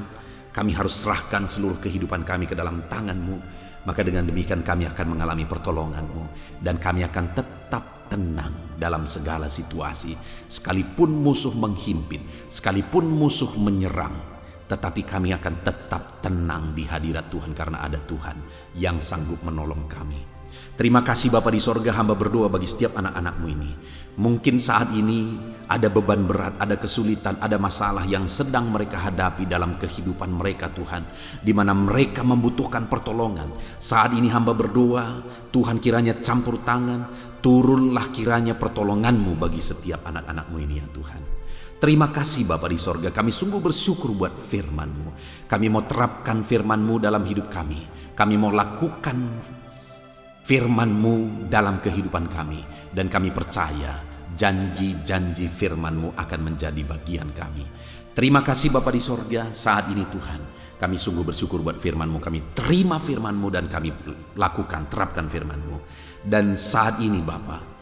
Kami harus serahkan seluruh kehidupan kami ke dalam tangan-Mu. Maka dengan demikian kami akan mengalami pertolongan-Mu. Dan kami akan tetap tenang dalam segala situasi. Sekalipun musuh menghimpit, sekalipun musuh menyerang, tetapi kami akan tetap tenang di hadirat Tuhan karena ada Tuhan yang sanggup menolong kami. Terima kasih Bapa di sorga, hamba berdoa bagi setiap anak-anak-Mu ini. Mungkin saat ini ada beban berat, ada kesulitan, ada masalah yang sedang mereka hadapi dalam kehidupan mereka Tuhan, di mana mereka membutuhkan pertolongan. Saat ini hamba berdoa, Tuhan kiranya campur tangan, turunlah kiranya pertolongan-Mu bagi setiap anak-anak-Mu ini ya Tuhan. Terima kasih Bapa di sorga, kami sungguh bersyukur buat firman-Mu. Kami mau terapkan firman-Mu dalam hidup kami. Kami mau lakukan firman-Mu dalam kehidupan kami. Dan kami percaya janji-janji firman-Mu akan menjadi bagian kami. Terima kasih Bapa di sorga, saat ini Tuhan, kami sungguh bersyukur buat firman-Mu. Kami terima firman-Mu dan kami lakukan, terapkan firman-Mu. Dan saat ini Bapa,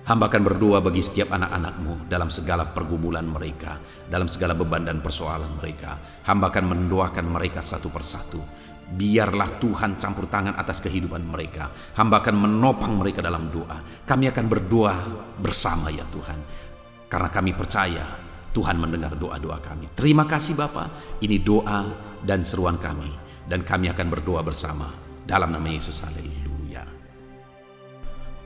hamba akan berdoa bagi setiap anak-anak-Mu dalam segala pergumulan mereka, dalam segala beban dan persoalan mereka. Hamba akan mendoakan mereka satu persatu. Biarlah Tuhan campur tangan atas kehidupan mereka. Hamba akan menopang mereka dalam doa. Kami akan berdoa bersama ya Tuhan, karena kami percaya Tuhan mendengar doa-doa kami. Terima kasih Bapa, ini doa dan seruan kami, dan kami akan berdoa bersama dalam nama Yesus. Haleluya.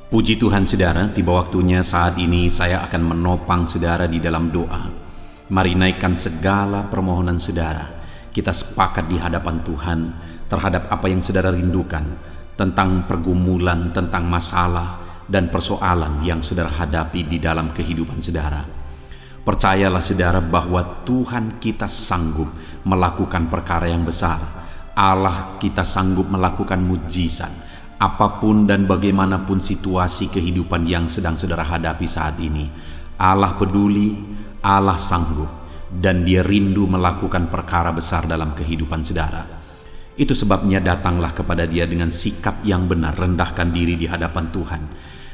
Puji Tuhan saudara, tiba waktunya saat ini saya akan menopang saudara di dalam doa. Mari naikkan segala permohonan saudara. Kita sepakat di hadapan Tuhan terhadap apa yang saudara rindukan, tentang pergumulan, tentang masalah dan persoalan yang saudara hadapi di dalam kehidupan saudara. Percayalah saudara bahwa Tuhan kita sanggup melakukan perkara yang besar. Allah kita sanggup melakukan mujizat. Apapun dan bagaimanapun situasi kehidupan yang sedang saudara hadapi saat ini, Allah peduli, Allah sanggup, dan Dia rindu melakukan perkara besar dalam kehidupan saudara. Itu sebabnya datanglah kepada Dia dengan sikap yang benar, rendahkan diri di hadapan Tuhan.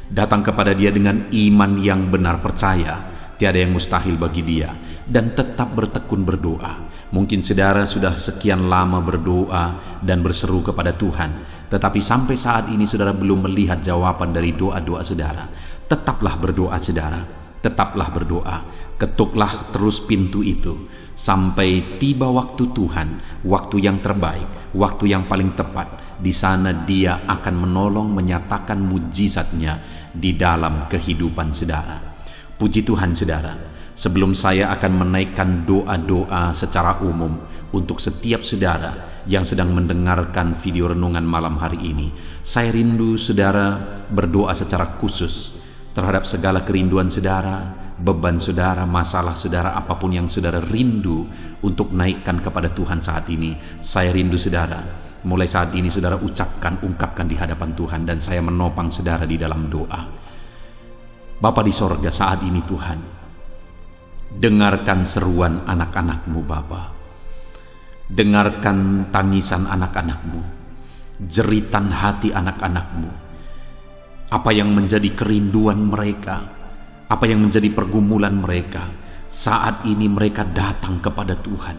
Datang kepada Dia dengan iman yang benar, percaya tiada yang mustahil bagi Dia, dan tetap bertekun berdoa. Mungkin saudara sudah sekian lama berdoa dan berseru kepada Tuhan, tetapi sampai saat ini saudara belum melihat jawaban dari doa-doa saudara. Tetaplah berdoa saudara, tetaplah berdoa. Ketuklah terus pintu itu sampai tiba waktu Tuhan, waktu yang terbaik, waktu yang paling tepat. Di sana Dia akan menolong, menyatakan mujizatnya di dalam kehidupan saudara. Puji Tuhan saudara. Sebelum saya akan menaikkan doa-doa secara umum untuk setiap saudara yang sedang mendengarkan video renungan malam hari ini, saya rindu saudara berdoa secara khusus terhadap segala kerinduan saudara, beban saudara, masalah saudara, apapun yang saudara rindu untuk naikkan kepada Tuhan saat ini. Saya rindu saudara, mulai saat ini saudara ungkapkan di hadapan Tuhan, dan saya menopang saudara di dalam doa. Bapa di sorga, saat ini Tuhan, dengarkan seruan anak-anak-Mu Bapa. Dengarkan tangisan anak-anak-Mu, jeritan hati anak-anak-Mu. Apa yang menjadi kerinduan mereka, apa yang menjadi pergumulan mereka. Saat ini mereka datang kepada Tuhan.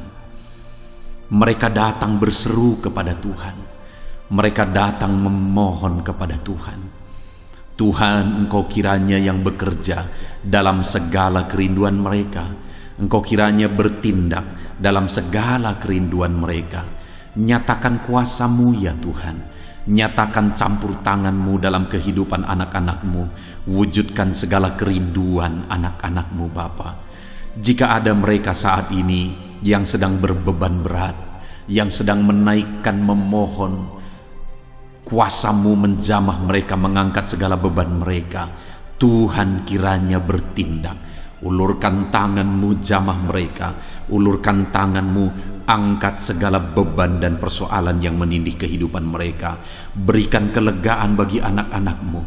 Mereka datang berseru kepada Tuhan. Mereka datang memohon kepada Tuhan. Tuhan, Engkau kiranya yang bekerja dalam segala kerinduan mereka. Engkau kiranya bertindak dalam segala kerinduan mereka. Nyatakan kuasa-Mu ya Tuhan. Nyatakan campur tangan-Mu dalam kehidupan anak-anak-Mu. Wujudkan segala kerinduan anak-anak-Mu Bapa. Jika ada mereka saat ini yang sedang berbeban berat, yang sedang menaikkan, memohon, kuasa-Mu menjamah mereka, mengangkat segala beban mereka. Tuhan kiranya bertindak. Ulurkan tangan-Mu, jamah mereka. Ulurkan tangan-Mu, angkat segala beban dan persoalan yang menindih kehidupan mereka. Berikan kelegaan bagi anak-anak-Mu.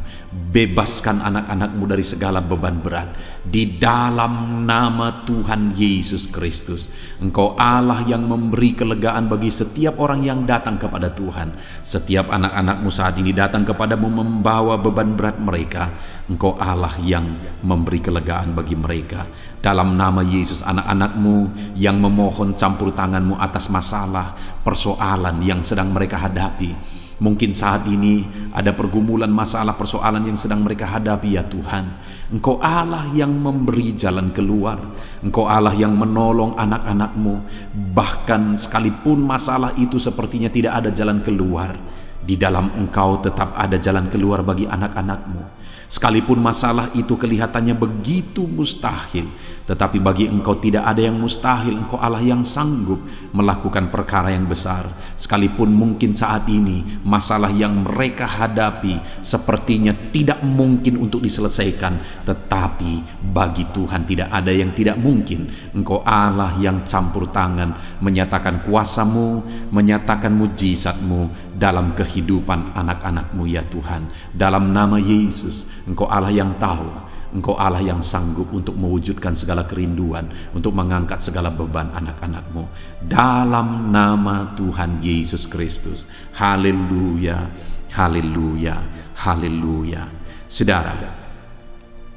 Bebaskan anak-anak-Mu dari segala beban berat. Di dalam nama Tuhan Yesus Kristus. Engkau Allah yang memberi kelegaan bagi setiap orang yang datang kepada Tuhan. Setiap anak-anak-Mu saat ini datang kepadamu membawa beban berat mereka. Engkau Allah yang memberi kelegaan bagi mereka. Dalam nama Yesus, anak-anak-Mu yang memohon campur tangan-Mu atas masalah, persoalan yang sedang mereka hadapi. Mungkin saat ini ada pergumulan, masalah, persoalan yang sedang mereka hadapi ya Tuhan. Engkau Allah yang memberi jalan keluar. Engkau Allah yang menolong anak-anak-Mu. Bahkan sekalipun masalah itu sepertinya tidak ada jalan keluar, Di dalam Engkau tetap ada jalan keluar bagi anak-anak-Mu. Sekalipun masalah itu kelihatannya begitu mustahil, tetapi bagi Engkau tidak ada yang mustahil. Engkau Allah yang sanggup melakukan perkara yang besar. Sekalipun mungkin saat ini masalah yang mereka hadapi sepertinya tidak mungkin untuk diselesaikan, tetapi bagi Tuhan tidak ada yang tidak mungkin. Engkau Allah yang campur tangan, menyatakan kuasa-Mu, menyatakan mujizat-Mu dalam kehidupan anak-anak-Mu ya Tuhan. Dalam nama Yesus, Engkau Allah yang tahu, Engkau Allah yang sanggup untuk mewujudkan segala kerinduan, untuk mengangkat segala beban anak-anak-Mu. Dalam nama Tuhan Yesus Kristus. Haleluya, haleluya, haleluya. Saudara,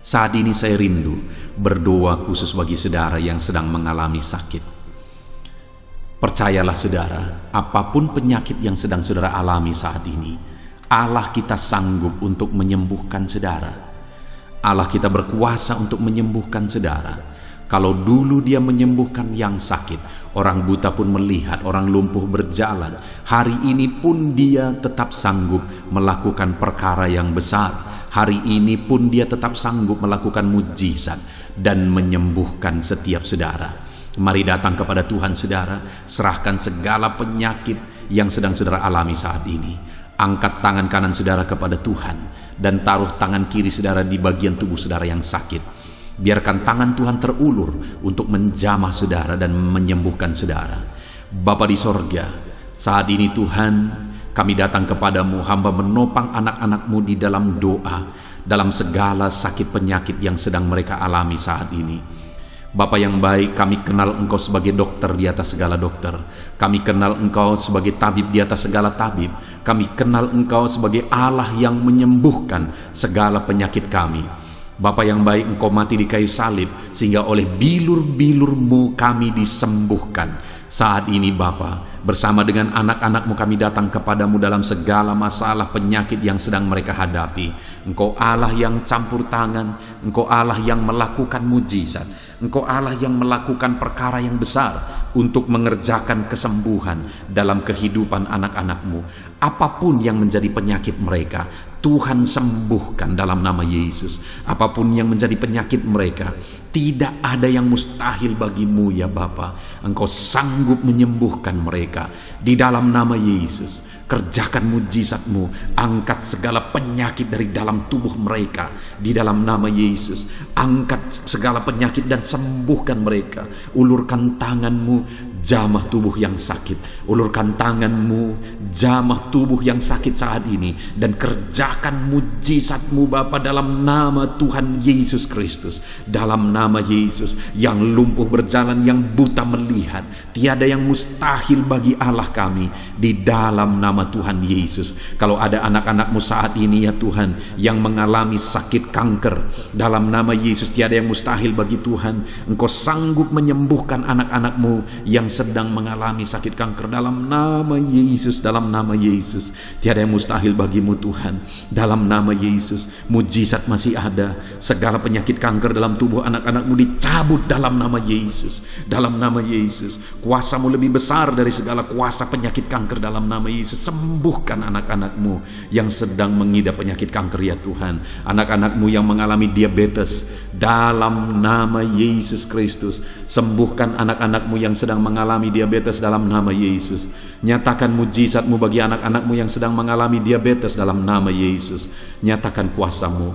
saat ini saya rindu berdoa khusus bagi saudara yang sedang mengalami sakit. Percayalah saudara, apapun penyakit yang sedang saudara alami saat ini, Allah kita sanggup untuk menyembuhkan saudara. Allah kita berkuasa untuk menyembuhkan saudara. Kalau dulu Dia menyembuhkan yang sakit, orang buta pun melihat, orang lumpuh berjalan. Hari ini pun Dia tetap sanggup melakukan perkara yang besar. Hari ini pun Dia tetap sanggup melakukan mujizat dan menyembuhkan setiap saudara. Mari datang kepada Tuhan saudara, serahkan segala penyakit yang sedang saudara alami saat ini. Angkat tangan kanan saudara kepada Tuhan dan taruh tangan kiri saudara di bagian tubuh saudara yang sakit. Biarkan tangan Tuhan terulur untuk menjamah saudara dan menyembuhkan saudara. Bapa di sorga, saat ini Tuhan, kami datang kepadamu, hamba menopang anak-anak-Mu di dalam doa, dalam segala sakit penyakit yang sedang mereka alami saat ini. Bapa yang baik, kami kenal Engkau sebagai dokter di atas segala dokter. Kami kenal Engkau sebagai tabib di atas segala tabib. Kami kenal Engkau sebagai Allah yang menyembuhkan segala penyakit kami. Bapa yang baik, Engkau mati di kayu salib sehingga oleh bilur-bilur-Mu kami disembuhkan. Saat ini Bapa, bersama dengan anak-anak-Mu kami datang kepadamu dalam segala masalah penyakit yang sedang mereka hadapi. Engkau Allah yang campur tangan, Engkau Allah yang melakukan mujizat, Engkau Allah yang melakukan perkara yang besar untuk mengerjakan kesembuhan dalam kehidupan anak-anak-Mu. Apapun yang menjadi penyakit mereka, Tuhan sembuhkan dalam nama Yesus. Apapun yang menjadi penyakit mereka, tidak ada yang mustahil bagi-Mu ya Bapa. Engkau sanggup menyembuhkan mereka di dalam nama Yesus. Kerjakan mujizat-Mu, angkat segala penyakit dari dalam tubuh mereka di dalam nama Yesus. Angkat segala penyakit dan sembuhkan mereka. Ulurkan tangan-Mu, jamah tubuh yang sakit. Ulurkan tangan-Mu, jamah tubuh yang sakit saat ini, dan kerjakan mujizat-Mu Bapa dalam nama Tuhan Yesus Kristus. Dalam nama Yesus, yang lumpuh berjalan, yang buta melihat, tiada yang mustahil bagi Allah kami di dalam nama Tuhan Yesus. Kalau ada anak-anak-Mu saat ini ya Tuhan yang mengalami sakit kanker, dalam nama Yesus tiada yang mustahil bagi Tuhan. Engkau sanggup menyembuhkan anak-anak-Mu yang sedang mengalami sakit kanker dalam nama Yesus. Dalam nama Yesus tiada yang mustahil bagi-Mu Tuhan. Dalam nama Yesus, mujizat masih ada. Segala penyakit kanker dalam tubuh anak-anak-Mu dicabut dalam nama Yesus. Dalam nama Yesus, kuasa-Mu lebih besar dari segala kuasa penyakit kanker dalam nama Yesus. Sembuhkan anak-anak-Mu yang sedang mengidap penyakit kanker ya Tuhan. Anak-anak-Mu yang mengalami diabetes, dalam nama Yesus Kristus. Sembuhkan anak-anak-Mu yang sedang mengalami diabetes dalam nama Yesus. Nyatakan mujizat-Mu bagi anak-anak-Mu yang sedang mengalami diabetes dalam nama Yesus. Nyatakan kuasa-Mu,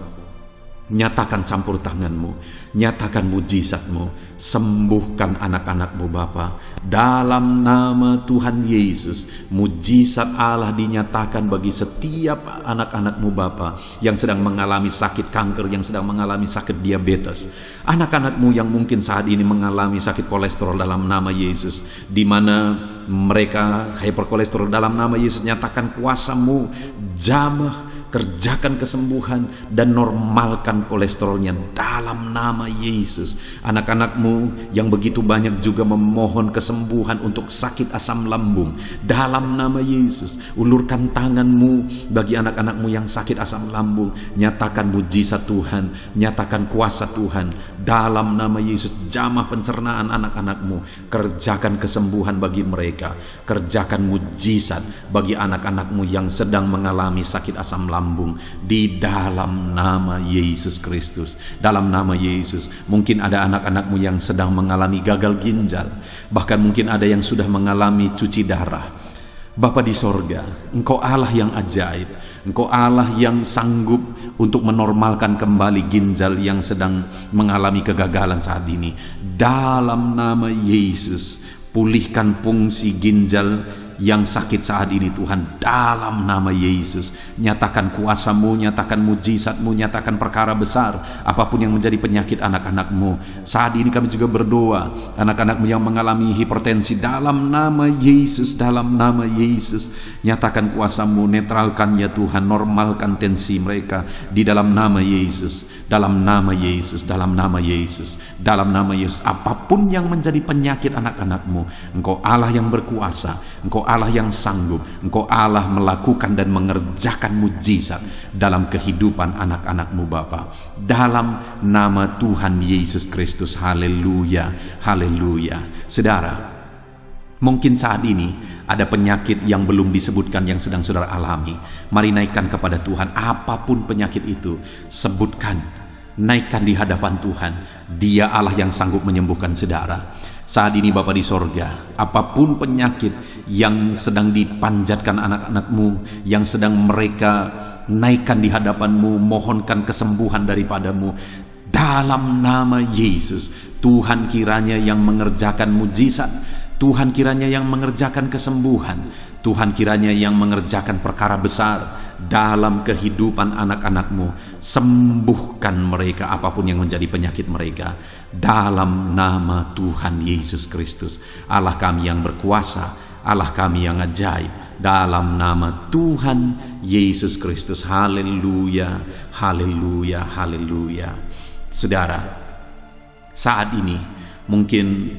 nyatakan campur tangan-Mu, nyatakan mujizat-Mu. Sembuhkan anak-anak-Mu Bapa dalam nama Tuhan Yesus. Mujizat Allah dinyatakan bagi setiap anak-anak-Mu Bapa yang sedang mengalami sakit kanker, yang sedang mengalami sakit diabetes. Anak-anak-Mu yang mungkin saat ini mengalami sakit kolesterol dalam nama Yesus, di mana mereka hyperkolesterol dalam nama Yesus. Nyatakan kuasa-Mu, jamah kerjakan kesembuhan dan normalkan kolesterolnya dalam nama Yesus. Anak-anakmu yang begitu banyak juga memohon kesembuhan untuk sakit asam lambung, dalam nama Yesus. Ulurkan tanganmu bagi anak-anakmu yang sakit asam lambung, nyatakan mujizat Tuhan, nyatakan kuasa Tuhan dalam nama Yesus. Jamah pencernaan anak-anakmu, kerjakan kesembuhan bagi mereka, kerjakan mujizat bagi anak-anakmu yang sedang mengalami sakit asam lambung di dalam nama Yesus Kristus. Dalam nama Yesus. Mungkin ada anak-anakmu yang sedang mengalami gagal ginjal, bahkan mungkin ada yang sudah mengalami cuci darah. Bapa di sorga, Engkau Allah yang ajaib, Engkau Allah yang sanggup untuk menormalkan kembali ginjal yang sedang mengalami kegagalan saat ini. Dalam nama Yesus, pulihkan fungsi ginjal yang sakit saat ini Tuhan, dalam nama Yesus. Nyatakan kuasa-Mu, nyatakan mujizat-Mu, nyatakan perkara besar apapun yang menjadi penyakit anak-anakmu. Saat ini kami juga berdoa, anak-anakmu yang mengalami hipertensi, dalam nama Yesus, dalam nama Yesus, nyatakan kuasa-Mu, netralkannya Tuhan, normalkan tensi mereka di dalam nama Yesus, dalam nama Yesus, dalam nama Yesus, dalam nama Yesus. Apapun yang menjadi penyakit anak-anakmu, Engkau Allah yang berkuasa, Engkau Allah yang sanggup, Engkau Allah melakukan dan mengerjakan mujizat dalam kehidupan anak-anakmu Bapa, dalam nama Tuhan Yesus Kristus. Haleluya, haleluya. Saudara, mungkin saat ini ada penyakit yang belum disebutkan yang sedang saudara alami. Mari naikkan kepada Tuhan apapun penyakit itu, sebutkan, naikkan di hadapan Tuhan. Dia Allah yang sanggup menyembuhkan saudara. Saat ini Bapa di sorga, apapun penyakit yang sedang dipanjatkan anak-anakmu, yang sedang mereka naikkan di hadapanmu, mohonkan kesembuhan daripadamu, dalam nama Yesus, Tuhan kiranya yang mengerjakan mujizat, Tuhan kiranya yang mengerjakan kesembuhan, Tuhan kiranya yang mengerjakan perkara besar dalam kehidupan anak-anakmu. Sembuhkan mereka apapun yang menjadi penyakit mereka, dalam nama Tuhan Yesus Kristus. Allah kami yang berkuasa, Allah kami yang ajaib, dalam nama Tuhan Yesus Kristus. Haleluya, haleluya, haleluya. Saudara, saat ini mungkin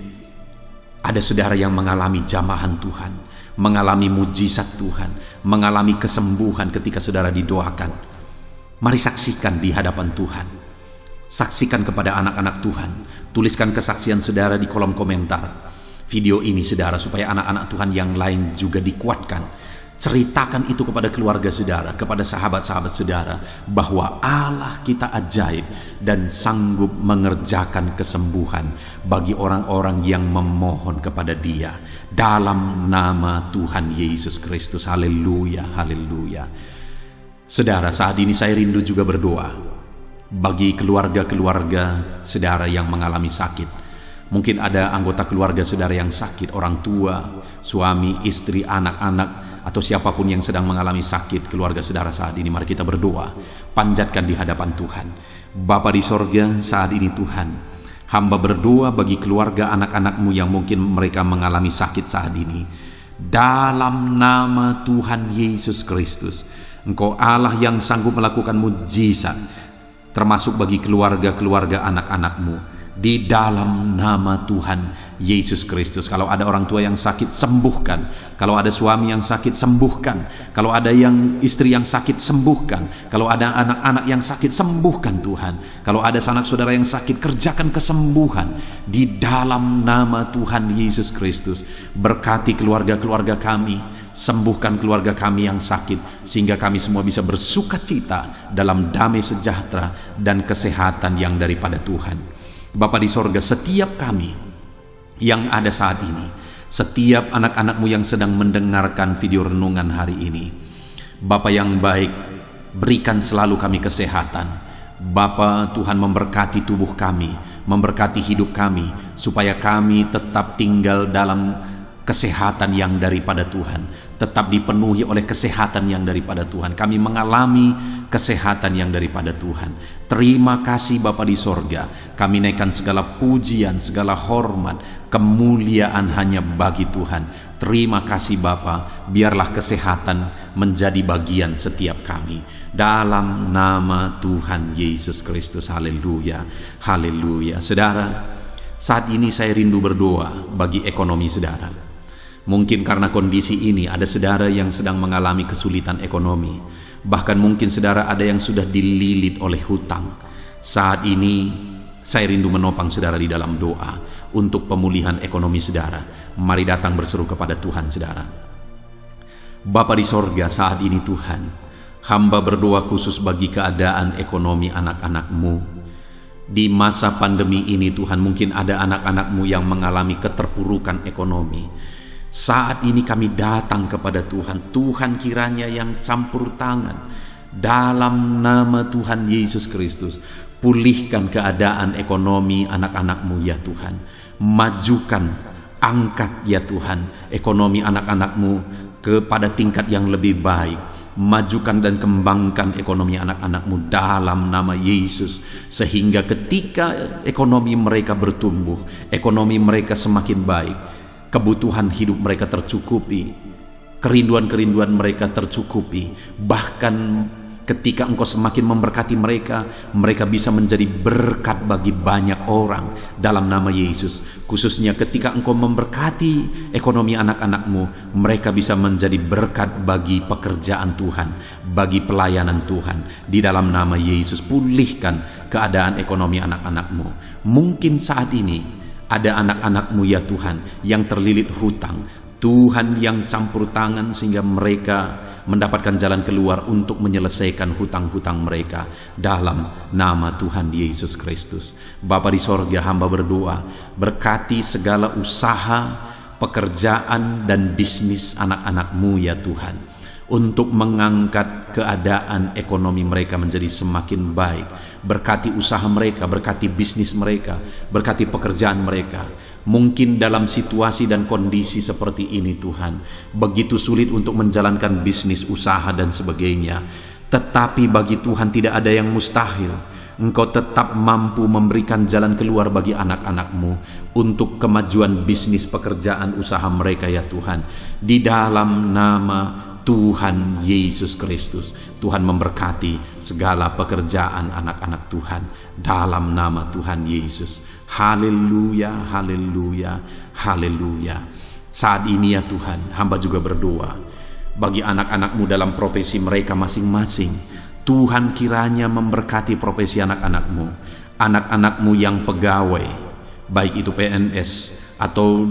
ada saudara yang mengalami jamahan Tuhan, mengalami mujizat Tuhan, mengalami kesembuhan ketika saudara didoakan. Mari saksikan di hadapan Tuhan. Saksikan kepada anak-anak Tuhan. Tuliskan kesaksian saudara di kolom komentar video ini saudara, supaya anak-anak Tuhan yang lain juga dikuatkan. Ceritakan itu kepada keluarga saudara, kepada sahabat-sahabat saudara, bahwa Allah kita ajaib dan sanggup mengerjakan kesembuhan bagi orang-orang yang memohon kepada Dia, dalam nama Tuhan Yesus Kristus. Haleluya, haleluya. Saudara, saat ini saya rindu juga berdoa bagi keluarga-keluarga saudara yang mengalami sakit. Mungkin ada anggota keluarga saudara yang sakit, orang tua, suami, istri, anak-anak, atau siapapun yang sedang mengalami sakit keluarga saudara saat ini. Mari kita berdoa, panjatkan di hadapan Tuhan. Bapa di sorga, saat ini Tuhan, hamba berdoa bagi keluarga anak-anakmu yang mungkin mereka mengalami sakit saat ini. Dalam nama Tuhan Yesus Kristus, Engkau Allah yang sanggup melakukan mujizat, termasuk bagi keluarga-keluarga anak-anakmu. Di dalam nama Tuhan Yesus Kristus. Kalau ada orang tua yang sakit, sembuhkan. Kalau ada suami yang sakit, sembuhkan. Kalau ada yang istri yang sakit, sembuhkan. Kalau ada anak-anak yang sakit, sembuhkan Tuhan. Kalau ada sanak saudara yang sakit, kerjakan kesembuhan di dalam nama Tuhan Yesus Kristus. Berkati keluarga-keluarga kami, sembuhkan keluarga kami yang sakit, sehingga kami semua bisa bersuka cita dalam damai sejahtera dan kesehatan yang daripada Tuhan. Bapa di sorga, setiap kami yang ada saat ini, setiap anak-anakmu yang sedang mendengarkan video renungan hari ini, Bapa yang baik, berikan selalu kami kesehatan. Bapa, Tuhan memberkati tubuh kami, memberkati hidup kami, supaya kami tetap tinggal dalam kesehatan yang daripada Tuhan, tetap dipenuhi oleh kesehatan yang daripada Tuhan. Kami mengalami kesehatan yang daripada Tuhan. Terima kasih Bapa di sorga. Kami naikkan segala pujian, segala hormat, kemuliaan hanya bagi Tuhan. Terima kasih Bapa, biarlah kesehatan menjadi bagian setiap kami. Dalam nama Tuhan Yesus Kristus. Haleluya, haleluya. Saudara, saat ini saya rindu berdoa bagi ekonomi saudara. Mungkin karena kondisi ini ada saudara yang sedang mengalami kesulitan ekonomi. Bahkan mungkin saudara ada yang sudah dililit oleh hutang. Saat ini saya rindu menopang saudara di dalam doa untuk pemulihan ekonomi saudara. Mari datang berseru kepada Tuhan saudara. Bapa di sorga, saat ini Tuhan, hamba berdoa khusus bagi keadaan ekonomi anak-anak-Mu. Di masa pandemi ini Tuhan, mungkin ada anak-anak-Mu yang mengalami keterpurukan ekonomi. Saat ini kami datang kepada Tuhan. Tuhan kiranya yang campur tangan dalam nama Tuhan Yesus Kristus. Pulihkan keadaan ekonomi anak-anak-Mu ya Tuhan. Majukan, angkat ya Tuhan ekonomi anak-anak-Mu kepada tingkat yang lebih baik. Majukan dan kembangkan ekonomi anak-anak-Mu dalam nama Yesus. Sehingga ketika ekonomi mereka bertumbuh, ekonomi mereka semakin baik, kebutuhan hidup mereka tercukupi, kerinduan-kerinduan mereka tercukupi. Bahkan ketika Engkau semakin memberkati mereka, mereka bisa menjadi berkat bagi banyak orang dalam nama Yesus. Khususnya ketika Engkau memberkati ekonomi anak-anak-Mu, mereka bisa menjadi berkat bagi pekerjaan Tuhan, bagi pelayanan Tuhan. Di dalam nama Yesus, pulihkan keadaan ekonomi anak-anak-Mu. Mungkin saat ini ada anak-anak-Mu ya Tuhan yang terlilit hutang. Tuhan yang campur tangan sehingga mereka mendapatkan jalan keluar untuk menyelesaikan hutang-hutang mereka dalam nama Tuhan Yesus Kristus. Bapa di sorga, hamba berdoa, berkati segala usaha, pekerjaan dan bisnis anak-anak-Mu ya Tuhan, untuk mengangkat keadaan ekonomi mereka menjadi semakin baik. Berkati usaha mereka, berkati bisnis mereka, berkati pekerjaan mereka. Mungkin dalam situasi dan kondisi seperti ini Tuhan, begitu sulit untuk menjalankan bisnis, usaha dan sebagainya. Tetapi bagi Tuhan tidak ada yang mustahil. Engkau tetap mampu memberikan jalan keluar bagi anak-anak-Mu untuk kemajuan bisnis, pekerjaan, usaha mereka ya Tuhan. Di dalam nama Tuhan Yesus Kristus, Tuhan memberkati segala pekerjaan anak-anak Tuhan dalam nama Tuhan Yesus. Haleluya, haleluya, haleluya. Saat ini ya Tuhan, hamba juga berdoa bagi anak-anak-Mu dalam profesi mereka masing-masing. Tuhan kiranya memberkati profesi anak-anak-Mu, anak-anak-Mu yang pegawai, baik itu PNS atau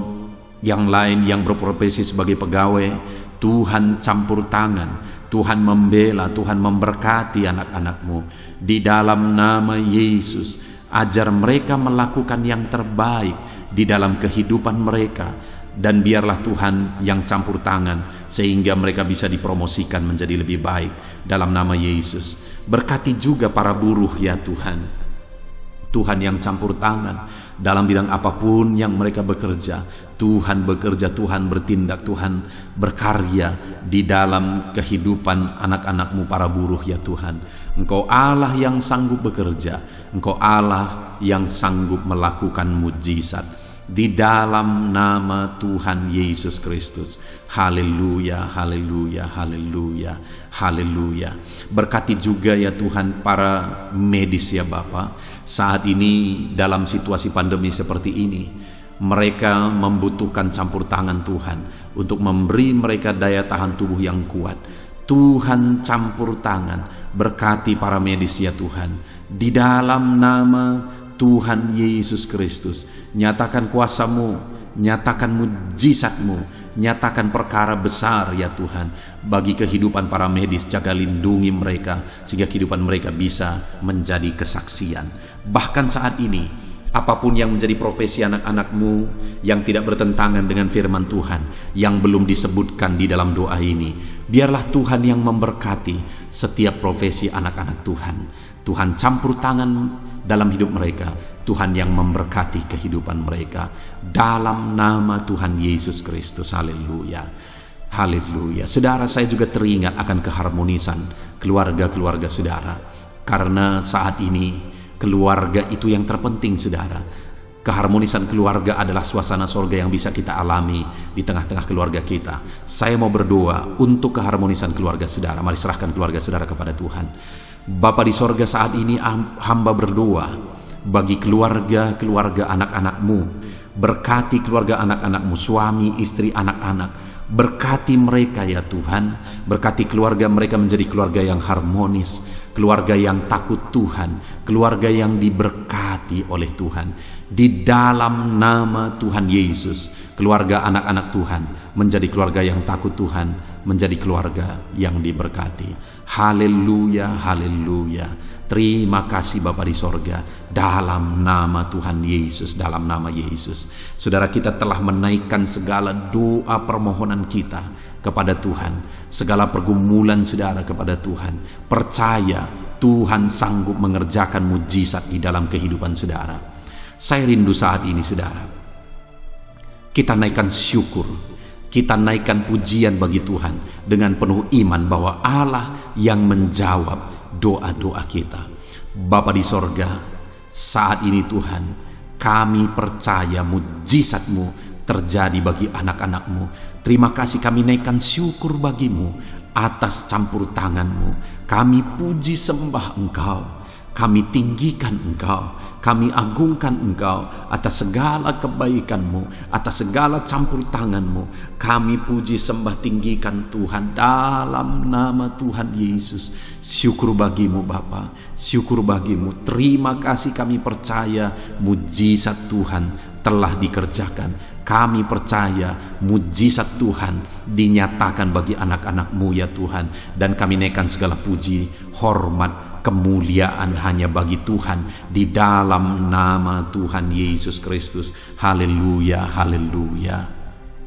yang lain yang berprofesi sebagai pegawai. Tuhan campur tangan, Tuhan membela, Tuhan memberkati anak-anak-Mu di dalam nama Yesus. Ajar mereka melakukan yang terbaik di dalam kehidupan mereka, dan biarlah Tuhan yang campur tangan sehingga mereka bisa dipromosikan menjadi lebih baik dalam nama Yesus. Berkati juga para buruh ya Tuhan. Tuhan yang campur tangan dalam bidang apapun yang mereka bekerja. Tuhan bekerja, Tuhan bertindak, Tuhan berkarya di dalam kehidupan anak-anak-Mu para buruh ya Tuhan. Engkau Allah yang sanggup bekerja, Engkau Allah yang sanggup melakukan mujizat di dalam nama Tuhan Yesus Kristus. Haleluya, haleluya, haleluya, haleluya. Berkati juga ya Tuhan para medis ya Bapa. Saat ini dalam situasi pandemi seperti ini, mereka membutuhkan campur tangan Tuhan untuk memberi mereka daya tahan tubuh yang kuat. Tuhan campur tangan, berkati para medis ya Tuhan. Di dalam nama Tuhan Yesus Kristus, nyatakan kuasa-Mu, nyatakan mujizat-Mu, nyatakan perkara besar ya Tuhan bagi kehidupan para medis. Jaga lindungi mereka sehingga kehidupan mereka bisa menjadi kesaksian. Bahkan saat ini Apapun yang menjadi profesi anak-anak-Mu yang tidak bertentangan dengan firman Tuhan, yang belum disebutkan di dalam doa ini, biarlah Tuhan yang memberkati setiap profesi anak-anak Tuhan. Tuhan campur tangan dalam hidup mereka, Tuhan yang memberkati kehidupan mereka. Dalam nama Tuhan Yesus Kristus, haleluya. Haleluya. Saudara, saya juga teringat akan keharmonisan keluarga-keluarga saudara. Karena saat ini keluarga itu yang terpenting, saudara. Keharmonisan keluarga adalah suasana sorga yang bisa kita alami di tengah-tengah keluarga kita. Saya mau berdoa untuk keharmonisan keluarga saudara. Mari serahkan keluarga saudara kepada Tuhan. Bapa di sorga, saat ini hamba berdoa bagi keluarga anak-anak-Mu. Berkati keluarga anak-anak-Mu, suami, istri, anak-anak. Berkati mereka ya Tuhan. Berkati keluarga mereka menjadi keluarga yang harmonis, keluarga yang takut Tuhan, keluarga yang diberkati oleh Tuhan. Di dalam nama Tuhan Yesus, keluarga anak-anak Tuhan menjadi keluarga yang takut Tuhan, menjadi keluarga yang diberkati. Haleluya, haleluya. Terima kasih Bapa di sorga, dalam nama Tuhan Yesus, dalam nama Yesus. Saudara, kita telah menaikkan segala doa permohonan kita kepada Tuhan, segala pergumulan saudara kepada Tuhan. Percaya Tuhan sanggup mengerjakan mujizat di dalam kehidupan saudara. Saya rindu saat ini saudara, kita naikkan syukur, kita naikkan pujian bagi Tuhan dengan penuh iman bahwa Allah yang menjawab doa-doa kita. Bapa di sorga, saat ini Tuhan, kami percaya mujizat-Mu terjadi bagi anak-anak-Mu. Terima kasih, kami naikkan syukur bagi-Mu atas campur tangan-Mu. Kami puji sembah Engkau, kami tinggikan Engkau, kami agungkan Engkau atas segala kebaikan-Mu, atas segala campur tangan-Mu. Kami puji sembah tinggikan Tuhan dalam nama Tuhan Yesus. Syukur bagi-Mu Bapa, syukur bagi-Mu. Terima kasih, kami percaya mujizat Tuhan telah dikerjakan. Kami percaya mujizat Tuhan dinyatakan bagi anak-anak-Mu ya Tuhan. Dan kami naikkan segala puji, hormat, kemuliaan hanya bagi Tuhan di dalam nama Tuhan Yesus Kristus. Haleluya, haleluya.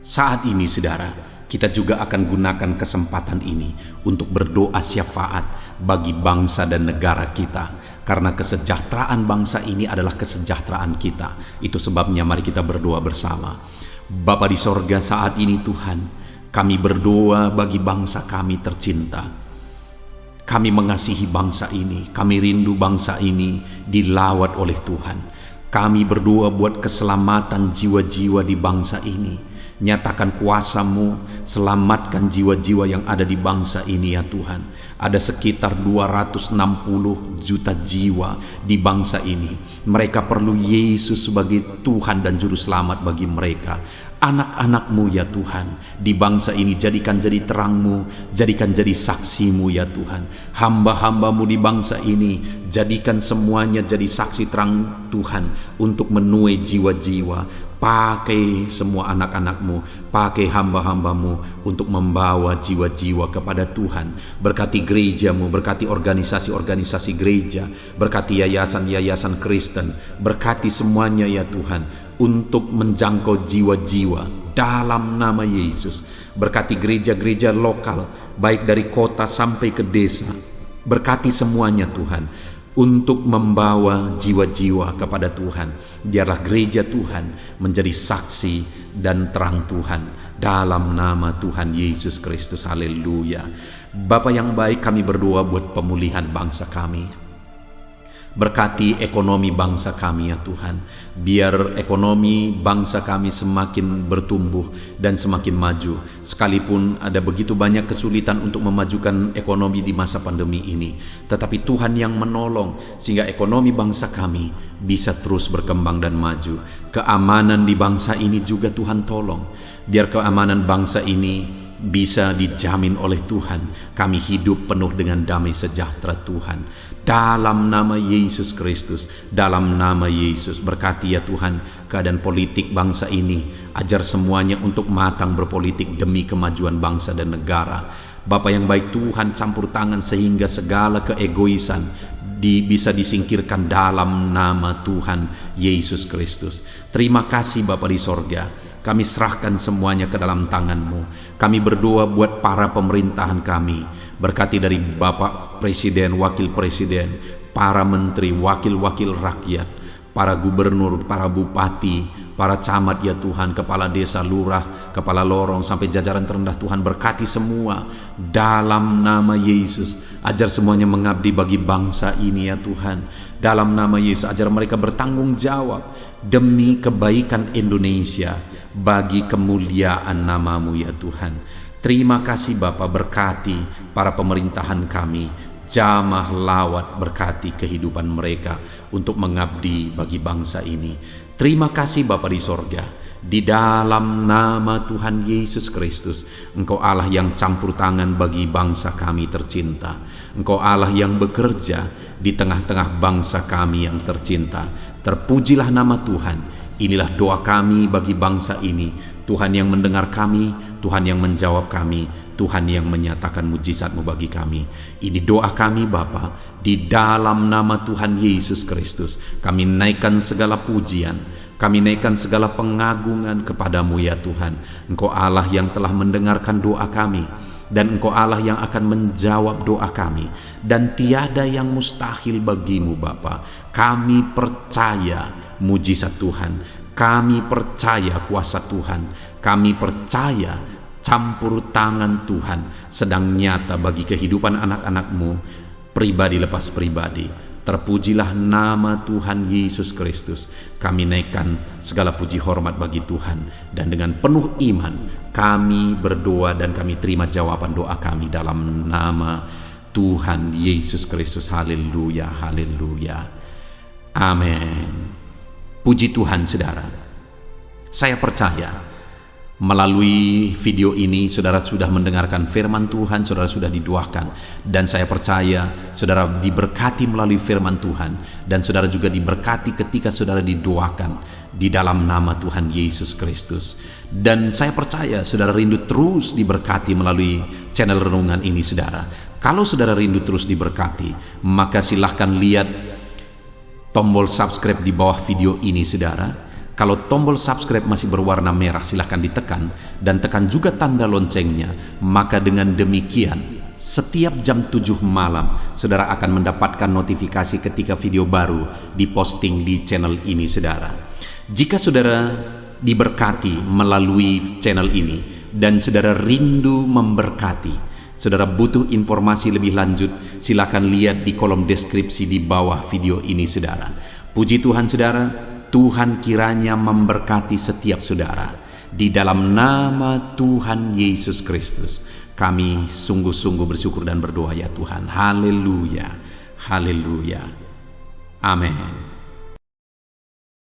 Saat ini saudara, kita juga akan gunakan kesempatan ini untuk berdoa syafaat bagi bangsa dan negara kita. Karena kesejahteraan bangsa ini adalah kesejahteraan kita. Itu sebabnya mari kita berdoa bersama. Bapa di sorga, saat ini Tuhan, kami berdoa bagi bangsa kami tercinta. Kami mengasihi bangsa ini, kami rindu bangsa ini dilawat oleh Tuhan. Kami berdoa buat keselamatan jiwa-jiwa di bangsa ini. Nyatakan kuasa-Mu, selamatkan jiwa-jiwa yang ada di bangsa ini ya Tuhan. Ada sekitar 260 juta jiwa di bangsa ini. Mereka perlu Yesus sebagai Tuhan dan Juru Selamat bagi mereka. Anak-anak-Mu ya Tuhan, di bangsa ini jadikan jadi terang-Mu, jadikan jadi saksi-Mu ya Tuhan. Hamba-hamba-Mu di bangsa ini, jadikan semuanya jadi saksi terang Tuhan untuk menuai jiwa-jiwa. Pakai semua anak-anak-Mu, pakai hamba-hamba-Mu untuk membawa jiwa-jiwa kepada Tuhan. Berkati gereja-Mu, berkati organisasi-organisasi gereja, berkati yayasan-yayasan Kristen, berkati semuanya ya Tuhan untuk menjangkau jiwa-jiwa dalam nama Yesus. Berkati gereja-gereja lokal, baik dari kota sampai ke desa. Berkati semuanya Tuhan untuk membawa jiwa-jiwa kepada Tuhan. Biarlah gereja Tuhan menjadi saksi dan terang Tuhan dalam nama Tuhan Yesus Kristus. Haleluya. Bapa yang baik, kami berdoa buat pemulihan bangsa kami. Berkati ekonomi bangsa kami ya Tuhan. Biar ekonomi bangsa kami semakin bertumbuh dan semakin maju. Sekalipun ada begitu banyak kesulitan untuk memajukan ekonomi di masa pandemi ini, tetapi Tuhan yang menolong sehingga ekonomi bangsa kami bisa terus berkembang dan maju. Keamanan di bangsa ini juga Tuhan tolong. Biar keamanan bangsa ini bisa dijamin oleh Tuhan. Kami hidup penuh dengan damai sejahtera Tuhan. Dalam nama Yesus Kristus, dalam nama Yesus, berkati ya Tuhan keadaan politik bangsa ini. Ajar semuanya untuk matang berpolitik demi kemajuan bangsa dan negara. Bapa yang baik Tuhan, campur tangan sehingga segala keegoisan bisa disingkirkan dalam nama Tuhan Yesus Kristus. Terima kasih Bapa di sorga. Kami serahkan semuanya ke dalam tangan-Mu. Kami berdoa buat para pemerintahan kami. Berkati dari Bapak Presiden, Wakil Presiden, para menteri, wakil-wakil rakyat, para gubernur, para bupati, para camat ya Tuhan, kepala desa, lurah, kepala lorong, sampai jajaran terendah Tuhan. Berkati semua dalam nama Yesus. Ajar semuanya mengabdi bagi bangsa ini ya Tuhan. Dalam nama Yesus, ajar mereka bertanggung jawab demi kebaikan Indonesia, bagi kemuliaan nama-Mu ya Tuhan. Terima kasih Bapa, berkati para pemerintahan kami, jamah lawat, berkati kehidupan mereka untuk mengabdi bagi bangsa ini. Terima kasih Bapa di sorga. Di dalam nama Tuhan Yesus Kristus, Engkau Allah yang campur tangan bagi bangsa kami tercinta. Engkau Allah yang bekerja di tengah-tengah bangsa kami yang tercinta. Terpujilah nama Tuhan. Inilah doa kami bagi bangsa ini. Tuhan yang mendengar kami, Tuhan yang menjawab kami, Tuhan yang menyatakan mujizat-Mu bagi kami. Ini doa kami Bapa, di dalam nama Tuhan Yesus Kristus. Kami naikkan segala pujian, kami naikkan segala pengagungan kepadamu ya Tuhan. Engkau Allah yang telah mendengarkan doa kami, dan Engkau Allah yang akan menjawab doa kami, dan tiada yang mustahil bagimu Bapa. Kami percaya mujizat Tuhan, kami percaya kuasa Tuhan, kami percaya campur tangan Tuhan sedang nyata bagi kehidupan anak-anak-Mu, pribadi lepas pribadi. Terpujilah nama Tuhan Yesus Kristus. Kami naikkan segala puji hormat bagi Tuhan, dan dengan penuh iman kami berdoa dan kami terima jawaban doa kami dalam nama Tuhan Yesus Kristus. Haleluya, haleluya, amin. Puji Tuhan saudara. Saya percaya melalui video ini saudara sudah mendengarkan firman Tuhan, saudara sudah didoakan, dan saya percaya saudara diberkati melalui firman Tuhan, dan saudara juga diberkati ketika saudara didoakan di dalam nama Tuhan Yesus Kristus. Dan saya percaya saudara rindu terus diberkati melalui channel renungan ini saudara. Kalau saudara rindu terus diberkati, maka silahkan lihat tombol subscribe di bawah video ini saudara. Kalau tombol subscribe masih berwarna merah, silahkan ditekan, dan tekan juga tanda loncengnya. Maka dengan demikian setiap jam 7 malam saudara akan mendapatkan notifikasi ketika video baru diposting di channel ini saudara. Jika saudara diberkati melalui channel ini dan saudara rindu memberkati, saudara butuh informasi lebih lanjut, silakan lihat di kolom deskripsi di bawah video ini saudara. Puji Tuhan saudara, Tuhan kiranya memberkati setiap saudara. Di dalam nama Tuhan Yesus Kristus, kami sungguh-sungguh bersyukur dan berdoa ya Tuhan. Haleluya, haleluya, amin.